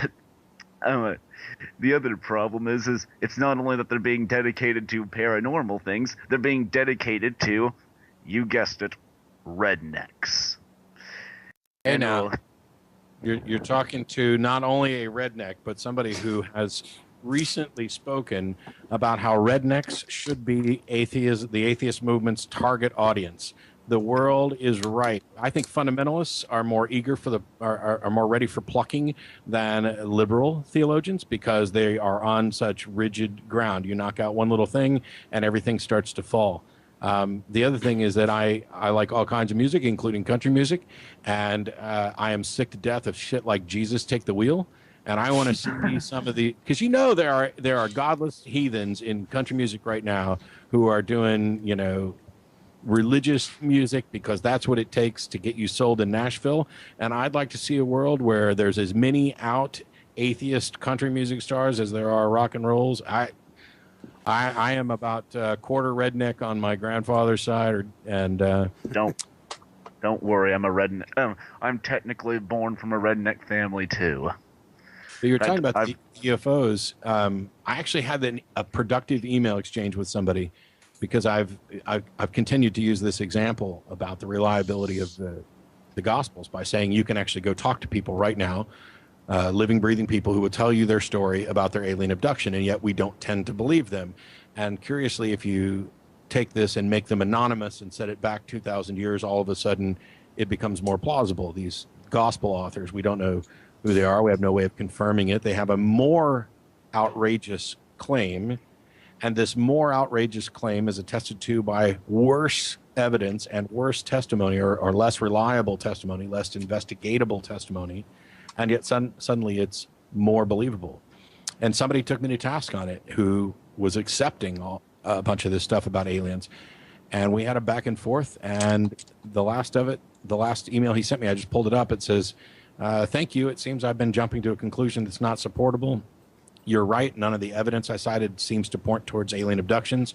the other problem is it's not only that they're being dedicated to paranormal things, they're being dedicated to, you guessed it, rednecks. And now you're talking to not only a redneck, but somebody who has recently spoken about how rednecks should be the atheist movement's target audience. The world is right. I think fundamentalists are more eager for are more ready for plucking than liberal theologians, because they are on such rigid ground. You knock out one little thing and everything starts to fall. The other thing is that I like all kinds of music, including country music, and I am sick to death of shit like Jesus Take the Wheel. And I want to see some of the, because you know there are godless heathens in country music right now who are doing, you know, religious music because that's what it takes to get you sold in Nashville. And I'd like to see a world where there's as many out atheist country music stars as there are rock and rolls. I am about quarter redneck on my grandfather's side, Don't worry, I'm a redneck. I'm technically born from a redneck family too. But you're talking about the UFOs. I actually had a productive email exchange with somebody because I've continued to use this example about the reliability of the Gospels by saying you can actually go talk to people right now, living, breathing people who will tell you their story about their alien abduction, and yet we don't tend to believe them. And curiously, if you take this and make them anonymous and set it back 2,000 years, all of a sudden it becomes more plausible. These Gospel authors, we don't know who they are. We have no way of confirming it. They have a more outrageous claim, and this more outrageous claim is attested to by worse evidence and worse testimony, or less reliable testimony, less investigatable testimony, and yet suddenly it's more believable. And somebody took me to task on it who was accepting a bunch of this stuff about aliens, and we had a back and forth, and the last email he sent me, I just pulled it up. It says, thank you. It seems I've been jumping to a conclusion that's not supportable. You're right. None of the evidence I cited seems to point towards alien abductions,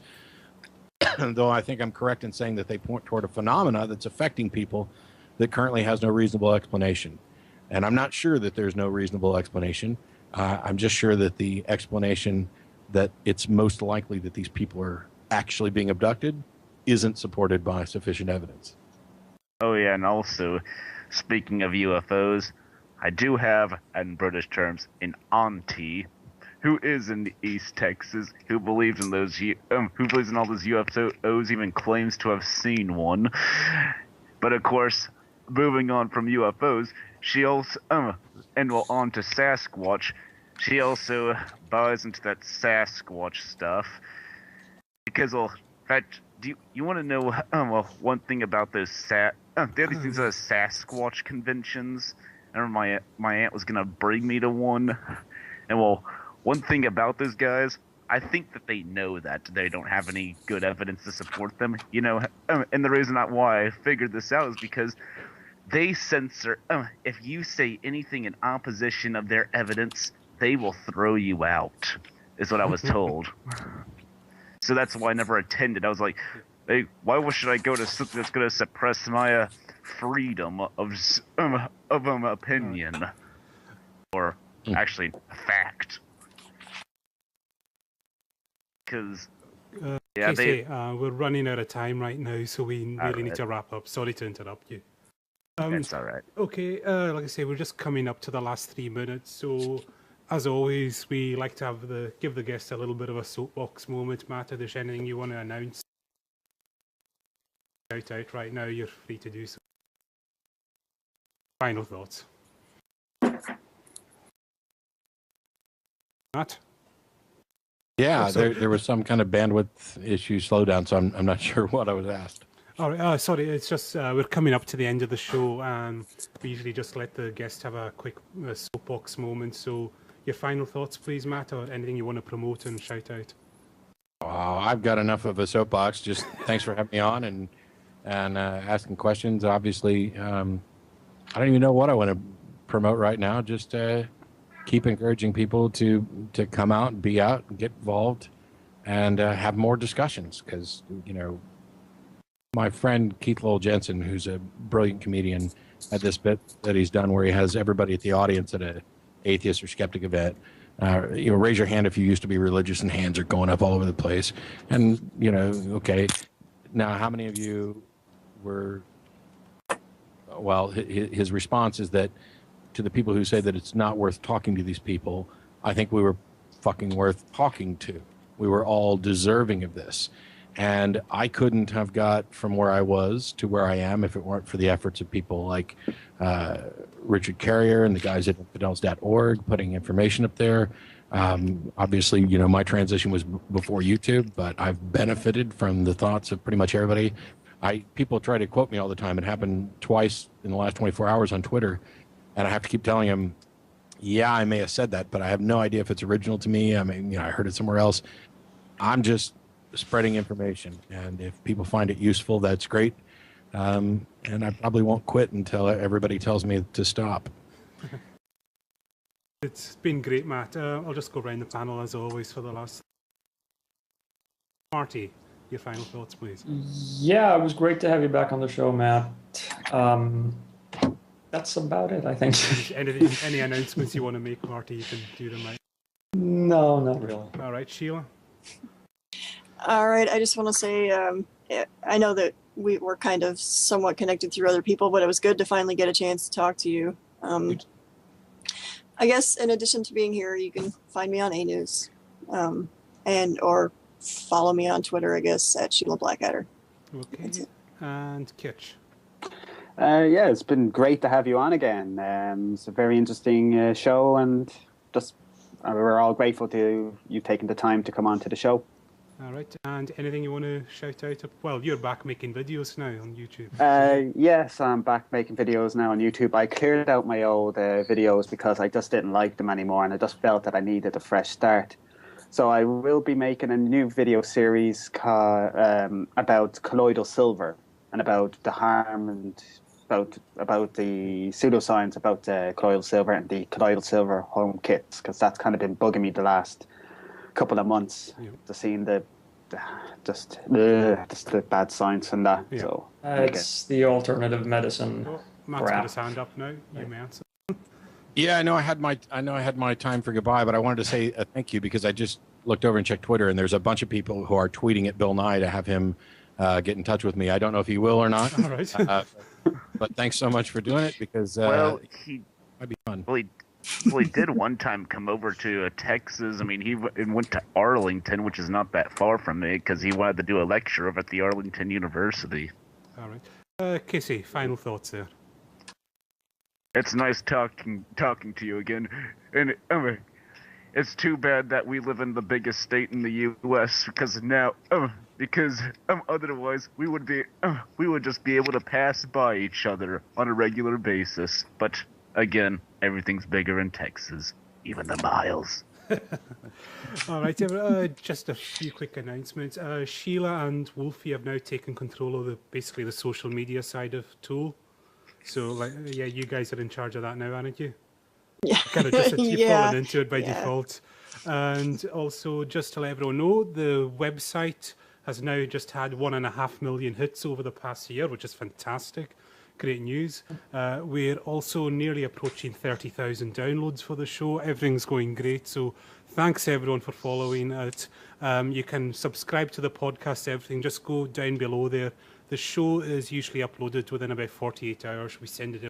though I think I'm correct in saying that they point toward a phenomena that's affecting people that currently has no reasonable explanation. And I'm not sure that there's no reasonable explanation. I'm just sure that the explanation that it's most likely that these people are actually being abducted isn't supported by sufficient evidence. Oh, yeah, and also, speaking of UFOs, I do have, in British terms, an auntie who is in East Texas, who believes in who believes in all those UFOs, even claims to have seen one. But of course, moving on from UFOs, she also, on to Sasquatch. She also buys into that Sasquatch stuff because, well, in fact, do you want to know one thing about those the other things are Sasquatch conventions? I remember my aunt was gonna bring me to one, and well, one thing about those guys, I think that they know that they don't have any good evidence to support them, you know, and the reason why I figured this out is because they censor. If you say anything in opposition of their evidence, they will throw you out, is what I was told. So that's why I never attended. I was like, hey, why should I go to something that's going to suppress my freedom of opinion? Or actually, fact. Because, yeah, Casey, we're running out of time right now, so we really need to wrap up. Sorry to interrupt you. That's all right. Okay, like I say, we're just coming up to the last 3 minutes, so as always, we like to have give the guests a little bit of a soapbox moment. Matt, if there's anything you want to announce, shout out right now, you're free to do so. Final thoughts. Matt? Yeah, there was some kind of bandwidth issue slowdown, so I'm not sure what I was asked. All right, sorry, it's just we're coming up to the end of the show, and we usually just let the guests have a quick soapbox moment. So your final thoughts, please, Matt, or anything you want to promote and shout out? I've got enough of a soapbox. Just thanks for having me on and asking questions. Obviously, I don't even know what I want to promote right now. Just keep encouraging people to come out and be out and get involved and have more discussions, because, you know, my friend Keith Lowell Jensen, who's a brilliant comedian, had this bit that he's done where he has everybody at the audience at a atheist or skeptic event. You know, raise your hand if you used to be religious, and hands are going up all over the place. And, you know, okay, now how many of you were, well, his response is that to the people who say that it's not worth talking to these people, I think we were fucking worth talking to. We were all deserving of this. And I couldn't have got from where I was to where I am if it weren't for the efforts of people like Richard Carrier and the guys at infidels.org putting information up there. Obviously, you know, my transition was before YouTube, but I've benefited from the thoughts of pretty much everybody. People try to quote me all the time. It happened twice in the last 24 hours on Twitter, and I have to keep telling them, yeah, I may have said that, but I have no idea if it's original to me. I mean, you know, I heard it somewhere else. I'm just spreading information, and if people find it useful, that's great. And I probably won't quit until everybody tells me to stop. It's been great, Matt. I'll just go around the panel as always for the last. Marty, your final thoughts, please. Yeah, it was great to have you back on the show, Matt. That's about it, I think. Any announcements you want to make, Marty, you can do them, right? No, not really. All right, Sheila? All right, I just want to say, I know that we're kind of somewhat connected through other people, but it was good to finally get a chance to talk to you. I guess in addition to being here, you can find me on A News, or follow me on Twitter, I guess, at Sheila Blackadder. Okay, and Kitch? Yeah, it's been great to have you on again. It's a very interesting show, and just we're all grateful to you taking the time to come on to the show. All right, and anything you want to shout out? Well, you're back making videos now on YouTube. Yes, I'm back making videos now on YouTube. I cleared out my old videos because I just didn't like them anymore, and I just felt that I needed a fresh start. So I will be making a new video series about colloidal silver and about the harm and about the pseudoscience about colloidal silver and the colloidal silver home kits, because that's kind of been bugging me the last couple of months. Yeah. Just seeing the bad science and that. Yeah. So It's the alternative medicine. Oh, Matt's got his hand up now. You may answer. Yeah, I know I had my time for goodbye, but I wanted to say thank you, because I just looked over and checked Twitter, and there's a bunch of people who are tweeting at Bill Nye to have him get in touch with me. I don't know if he will or not. All right. But thanks so much for doing it, because Well, he That'd be fun. Well, he did one time come over to Texas. I mean, he went to Arlington, which is not that far from me, because he wanted to do a lecture over at the Arlington University. All right. Casey, final thoughts there. It's nice talking to you again, and it's too bad that we live in the biggest state in the U.S. because otherwise we would just be able to pass by each other on a regular basis. But again, everything's bigger in Texas, even the miles. All right, just a few quick announcements. Sheila and Wolfie have now taken control of basically the social media side of Tool. So, you guys are in charge of that now, aren't you? Yeah. Kind of just you've Yeah. fallen into it by default. And also, just to let everyone know, the website has now just had 1.5 million hits over the past year, which is fantastic. Great news. We're also nearly approaching 30,000 downloads for the show. Everything's going great. So thanks everyone for following it. You can subscribe to the podcast, everything. Just go down below there. The show is usually uploaded within about 48 hours. We send it to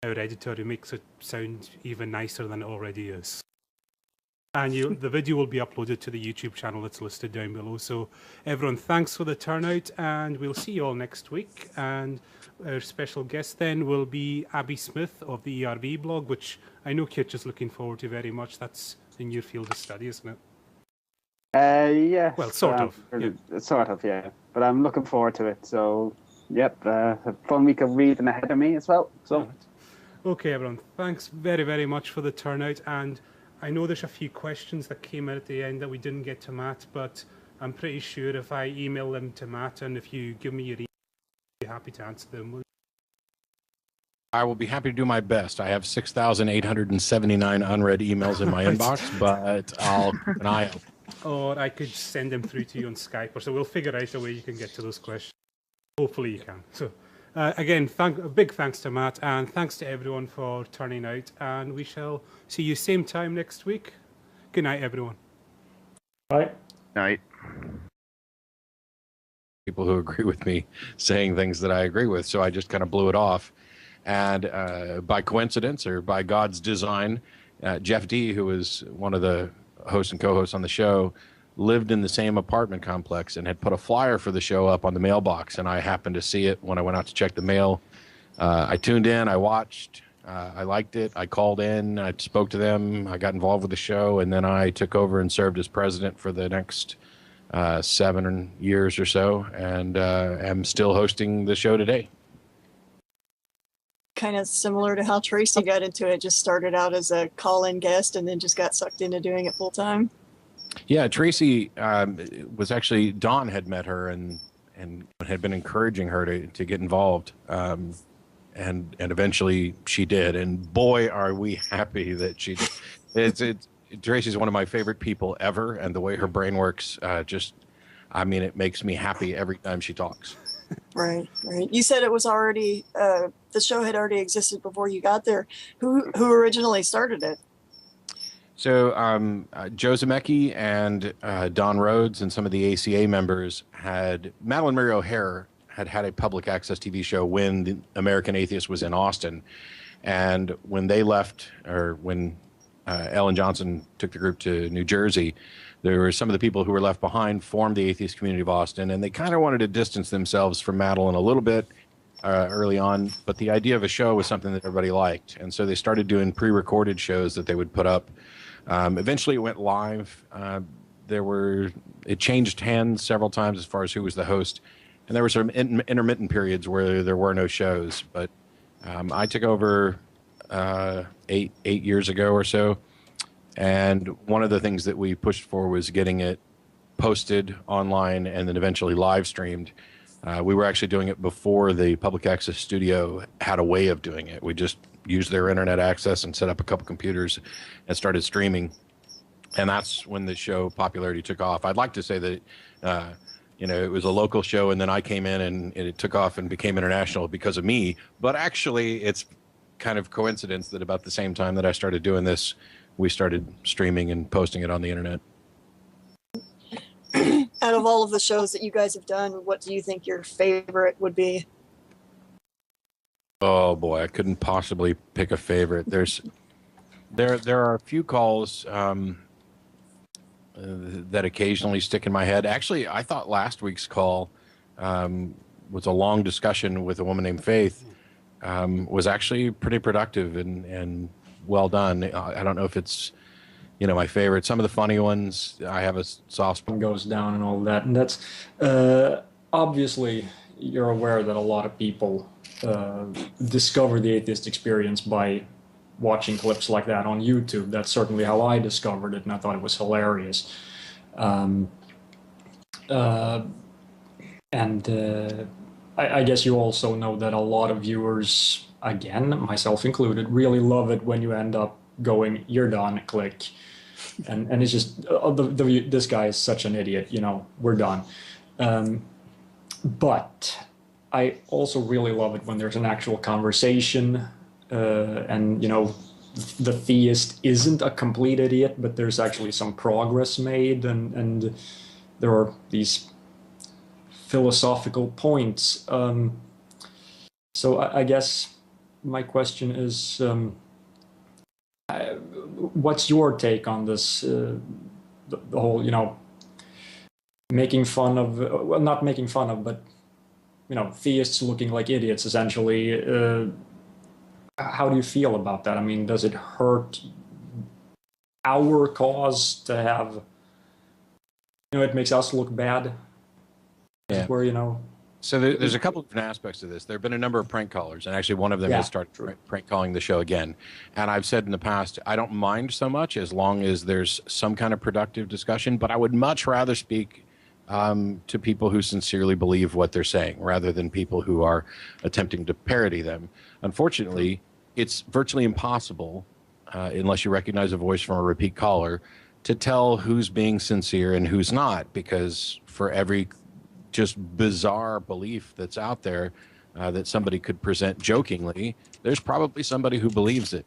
our editor who makes it sound even nicer than it already is. And the video will be uploaded to the YouTube channel that's listed down below. So everyone, thanks for the turnout, and we'll see you all next week. And our special guest then will be Abby Smith of the ERV blog, which I know Kitch is looking forward to very much. That's in your field of study, isn't it? Yeah. Well, sort of. Yeah. Sort of, yeah. But I'm looking forward to it. So, yep, a fun week of reading ahead of me as well. So. Right. Okay, everyone. Thanks very, very much for the turnout. And I know there's a few questions that came out at the end that we didn't get to Matt, but I'm pretty sure if I email them to Matt and if you give me your email, I'll be happy to answer them. I will be happy to do my best. I have 6,879 unread emails in my inbox, but I'll keep an eye out. Or I could send them through to you on Skype, or so we'll figure out a way you can get to those questions. Hopefully you can. So again, a big thanks to Matt, and thanks to everyone for turning out, and we shall see you same time next week. Good night, everyone. Bye. Night. People who agree with me saying things that I agree with, so I just kind of blew it off. And by coincidence or by God's design, Jeff D., who was one of the hosts and co-hosts on the show, lived in the same apartment complex and had put a flyer for the show up on the mailbox. And I happened to see it when I went out to check the mail. I tuned in, I watched, I liked it, I called in, I spoke to them, I got involved with the show, and then I took over and served as president for the next 7 years or so, and am still hosting the show today. Kind of similar to how Tracy got into it. Just started out as a call-in guest and then just got sucked into doing it full time. Yeah, Tracy was actually, Dawn had met her and had been encouraging her to get involved. And eventually she did. And boy, are we happy that she did. Tracy's one of my favorite people ever. And the way her brain works, it makes me happy every time she talks. Right. You said it was already, the show had already existed before you got there. Who originally started it? So Joe Zemecki and Don Rhodes and some of the ACA members Madeline Murray O'Hare had a public access TV show when the American Atheist was in Austin. And when they left, or when Ellen Johnson took the group to New Jersey, there were some of the people who were left behind formed the atheist community of Austin, and they kind of wanted to distance themselves from Madeline a little bit early on, but the idea of a show was something that everybody liked. And so they started doing pre-recorded shows that they would put up. Eventually it went live. It changed hands several times as far as who was the host. And there were some intermittent periods where there were no shows. But I took over 8 years ago or so. And one of the things that we pushed for was getting it posted online and then eventually live streamed. We were actually doing it before the public access studio had a way of doing it. We just used their internet access and set up a couple computers and started streaming. And that's when the show popularity took off. I'd like to say that, it was a local show and then I came in and it took off and became international because of me. But actually, it's kind of coincidence that about the same time that I started doing this, we started streaming and posting it on the internet. Out of all of the shows that you guys have done, what do you think your favorite would be? Oh boy, I couldn't possibly pick a favorite. There are a few calls that occasionally stick in my head. Actually, I thought last week's call was a long discussion with a woman named Faith. Was actually pretty productive and well done. I don't know if it's my favorite. Some of the funny ones, I have a soft spot. Goes down and all that, and that's obviously you're aware that a lot of people discover the atheist experience by watching clips like that on YouTube. That's certainly how I discovered it, and I thought it was hilarious. I guess you also know that a lot of viewers, again, myself included, really love it when you end up going, "You're done," click. And it's just, this guy is such an idiot, we're done. But I also really love it when there's an actual conversation, and, the theist isn't a complete idiot, but there's actually some progress made, and there are these philosophical points. So I guess my question is, what's your take on this, the whole, making fun of, well, not making fun of, but, theists looking like idiots, essentially. How do you feel about that? I mean, does it hurt our cause to have, it makes us look bad? Yeah. Where, So there's a couple of different aspects to this. There have been a number of prank callers, and actually one of them has started prank calling the show again. And I've said in the past, I don't mind so much as long as there's some kind of productive discussion, but I would much rather speak to people who sincerely believe what they're saying rather than people who are attempting to parody them. Unfortunately, it's virtually impossible, unless you recognize a voice from a repeat caller, to tell who's being sincere and who's not, because for every just bizarre belief that's out there that somebody could present jokingly, there's probably somebody who believes it.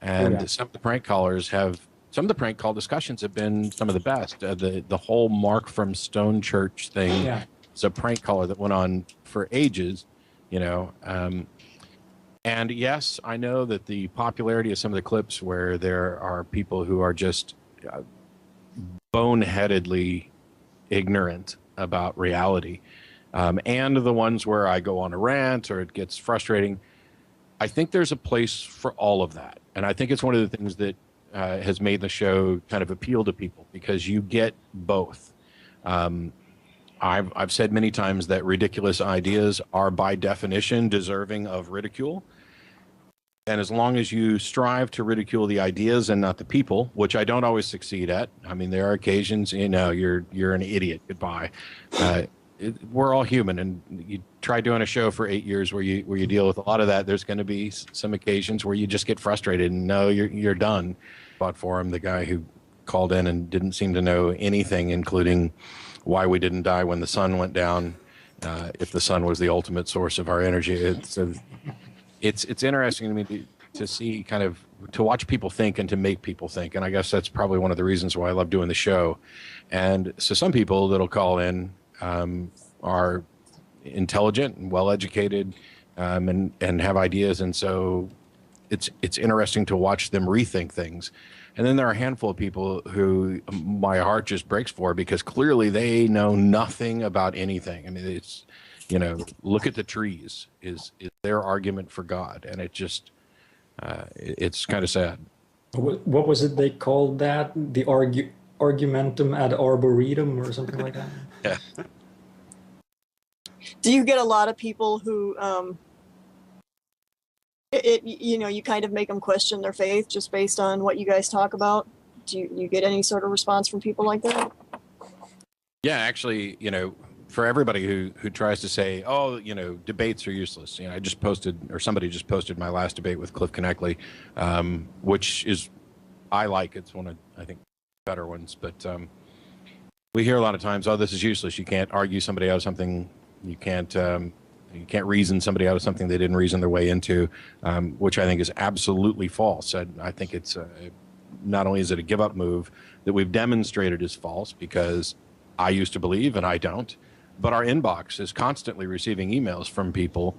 And some of the prank call discussions have been some of the best. The whole Mark from Stone Church thing is a prank caller that went on for ages, and yes, I know that the popularity of some of the clips where there are people who are just boneheadedly ignorant about reality, and the ones where I go on a rant or it gets frustrating, I think there's a place for all of that. And I think it's one of the things that has made the show kind of appeal to people, because you get both. I've said many times that ridiculous ideas are by definition deserving of ridicule. And as long as you strive to ridicule the ideas and not the people, which I don't always succeed at. I mean, there are occasions, you're an idiot. Goodbye. We're all human, and you try doing a show for 8 years where you deal with a lot of that. There's going to be some occasions where you just get frustrated and no, you're done. Fought for him, the guy who called in and didn't seem to know anything, including why we didn't die when the sun went down. If the sun was the ultimate source of our energy, it's interesting to me to see to watch people think and to make people think. And I guess that's probably one of the reasons why I love doing the show. And so some people that'll call in are intelligent and well-educated and have ideas. And so it's interesting to watch them rethink things. And then there are a handful of people who my heart just breaks for, because clearly they know nothing about anything. I mean, it's, look at the trees is their argument for God. And it just, it's kind of sad. What was it they called that? The argumentum ad arboretum or something like that? Yeah. Do you get a lot of people who, you kind of make them question their faith just based on what you guys talk about? Do you get any sort of response from people like that? Yeah, actually, for everybody who tries to say, oh, debates are useless. I just posted, or somebody just posted my last debate with Cliff Connectley, which is, I like. It's one of, I think, better ones. But we hear a lot of times, oh, this is useless. You can't argue somebody out of something. You can't reason somebody out of something they didn't reason their way into, which I think is absolutely false. I think it's not only is it a give-up move that we've demonstrated is false, because I used to believe and I don't, but our inbox is constantly receiving emails from people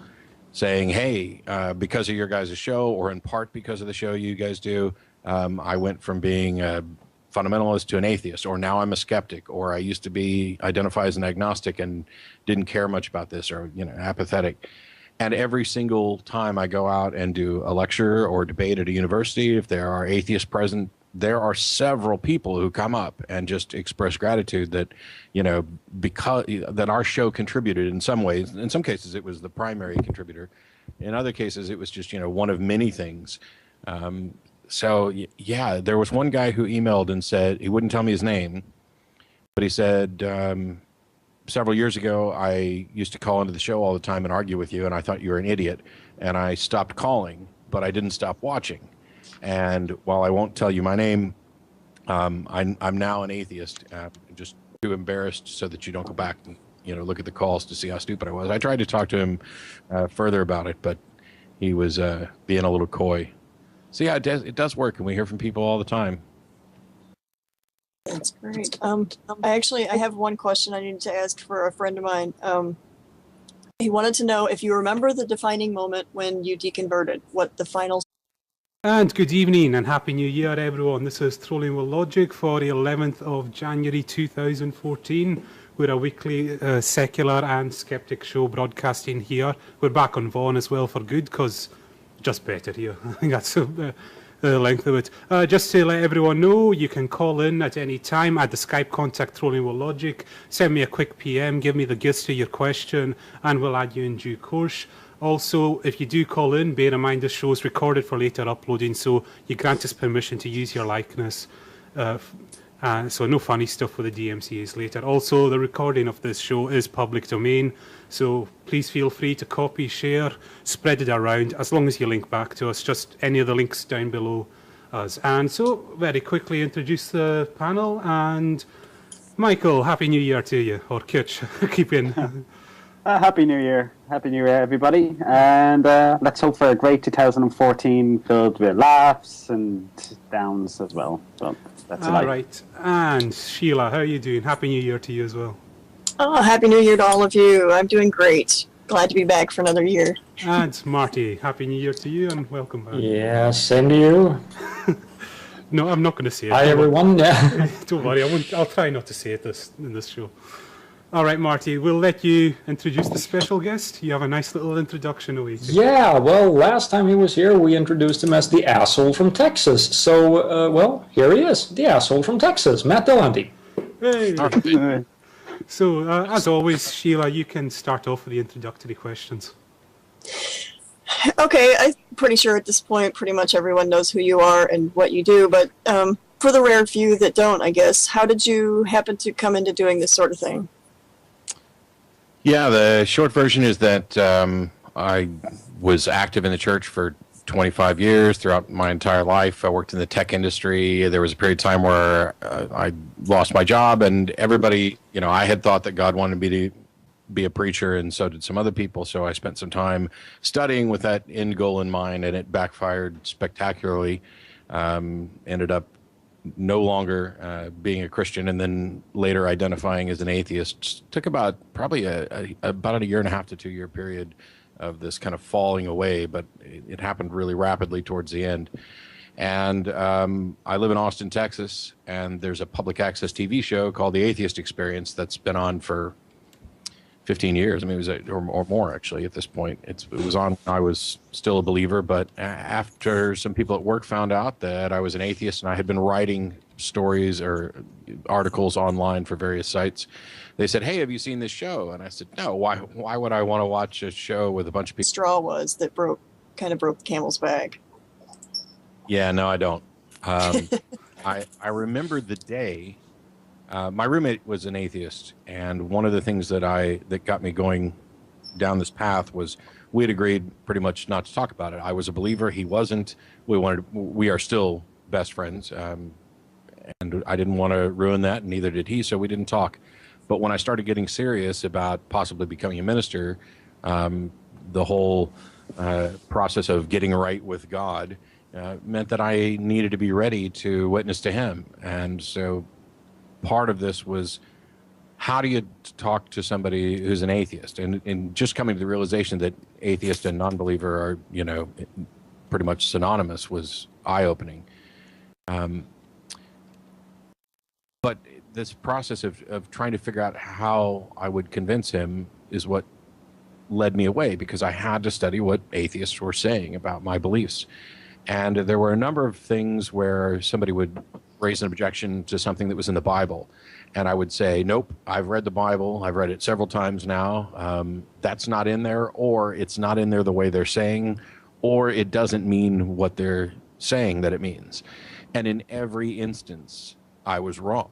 saying, hey, because of your guys' show, or in part because of the show you guys do, I went from being a fundamentalist to an atheist, or now I'm a skeptic, or I used to be identify as an agnostic and didn't care much about this, or apathetic. And every single time I go out and do a lecture or debate at a university, if there are atheists present, there are several people who come up and just express gratitude that, because that our show contributed in some ways. In some cases, it was the primary contributor. In other cases, it was just, one of many things. So, yeah, there was one guy who emailed and said, he wouldn't tell me his name, but he said, several years ago, I used to call into the show all the time and argue with you, and I thought you were an idiot, and I stopped calling, but I didn't stop watching. And while I won't tell you my name, I'm now an atheist, just too embarrassed so that you don't go back and look at the calls to see how stupid I was. I tried to talk to him further about it, but he was being a little coy. So yeah, it does work, and we hear from people all the time. That's great. I have one question I needed to ask for a friend of mine. He wanted to know if you remember the defining moment when you deconverted, what the final... And good evening and Happy New Year, everyone. This is Trolling with Logic for the 11th of January 2014. We're a weekly secular and skeptic show broadcasting here. We're back on Vaughan as well for good, because just better here. I think that's the length of it. Just to let everyone know, you can call in at any time at the Skype contact Trolling with Logic. Send me a quick PM, give me the gist of your question, and we'll add you in due course. Also, if you do call in, bear in mind this show is recorded for later uploading, so you grant us permission to use your likeness. So no funny stuff with the DMCAs later. Also, the recording of this show is public domain, so please feel free to copy, share, spread it around, as long as you link back to us, just any of the links down below us. And so, very quickly introduce the panel, and Michael, Happy New Year to you, or Kitch, keep in. Happy New Year. Happy New Year, everybody. And let's hope for a great 2014 filled with laughs and downs as well. So that's all right. And Sheila, how are you doing? Happy New Year to you as well. Oh, Happy New Year to all of you. I'm doing great. Glad to be back for another year. And Marty, Happy New Year to you and welcome back. Yeah, same to you. No, I'm not going to say it. Hi, everyone. Don't worry, I'll try not to say it in this show. All right, Marty, we'll let you introduce the special guest. You have a nice little introduction awaiting. Yeah, well, last time he was here, we introduced him as the asshole from Texas. So, well, here he is, the asshole from Texas, Matt Dillahunty. Hey. So, as always, Sheila, you can start off with the introductory questions. Okay, I'm pretty sure at this point pretty much everyone knows who you are and what you do, but for the rare few that don't, I guess, how did you happen to come into doing this sort of thing? Yeah, the short version is that I was active in the church for 25 years throughout my entire life. I worked in the tech industry. There was a period of time where I lost my job, and everybody, I had thought that God wanted me to be a preacher, and so did some other people. So I spent some time studying with that end goal in mind, and it backfired spectacularly. Ended up no longer being a Christian, and then later identifying as an atheist. Took about probably about a 1.5 to 2 year period of this kind of falling away, but it happened really rapidly towards the end. And I live in Austin, Texas, and there's a public access TV show called the Atheist Experience that's been on for 15 years. I mean, it was or more actually at this point. It was on. I was still a believer, but after some people at work found out that I was an atheist and I had been writing stories or articles online for various sites, they said, "Hey, have you seen this show?" And I said, "No. Why would I want to watch a show with a bunch of people?" Straw was that kind of broke the camel's back. Yeah, no, I don't. I remember the day. My roommate was an atheist, and one of the things that got me going down this path was we had agreed pretty much not to talk about it. I was a believer; he wasn't. We are still best friends, and I didn't want to ruin that, and neither did he. So we didn't talk. But when I started getting serious about possibly becoming a minister, the whole process of getting right with God meant that I needed to be ready to witness to Him, and so. Part of this was how do you talk to somebody who's an atheist? And just coming to the realization that atheist and non-believer are, you know, pretty much synonymous was eye-opening. But this process of trying to figure out how I would convince him is what led me away, because I had to study what atheists were saying about my beliefs. And there were a number of things where somebody would raise an objection to something that was in the Bible. And I would say, nope, I've read the Bible. I've read it several times now. That's not in there, or it's not in there the way they're saying, or it doesn't mean what they're saying that it means. And in every instance, I was wrong.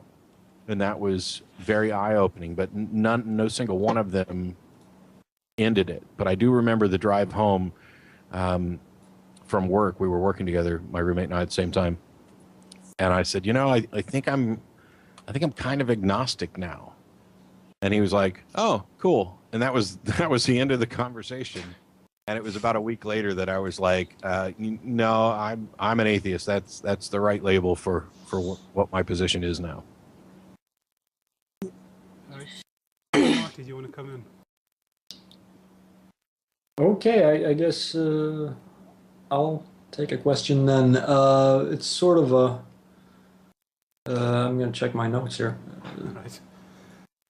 And that was very eye-opening, but no single one of them ended it. But I do remember the drive home from work. We were working together, my roommate and I, at the same time. And I said, you know, I think I'm kind of agnostic now. And he was like, oh, cool. And that was the end of the conversation. And it was about a week later that I was like, no, I'm an atheist. That's the right label for what my position is now. Mark, did you want to come in? Okay, I guess I'll take a question then. It's sort of a... I'm going to check my notes here. Right.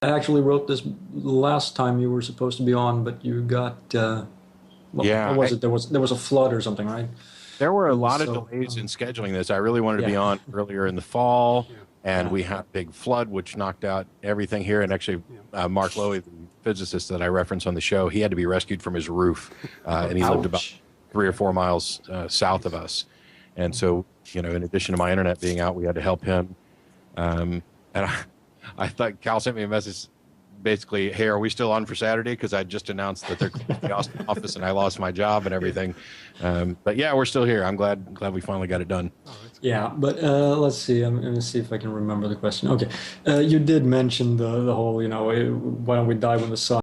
I actually wrote this last time you were supposed to be on, but you got... Yeah. What was it? There was a flood or something, right? There were a lot of delays in scheduling this. I really wanted to be on earlier in the fall, and we had a big flood, which knocked out everything here. And actually, Mark Lowy, the physicist that I referenced on the show, he had to be rescued from his roof, and he lived about 3 or 4 miles south of us. And so, you know, in addition to my internet being out, we had to help him. And I thought Cal sent me a message basically, hey, are we still on for Saturday? Because I just announced that they're closing the Austin office and I lost my job and everything. But yeah, we're still here. I'm glad we finally got it done. Yeah, but let's see. I'm going to see if I can remember the question. Okay. You did mention the whole, you know, why don't we die when the sun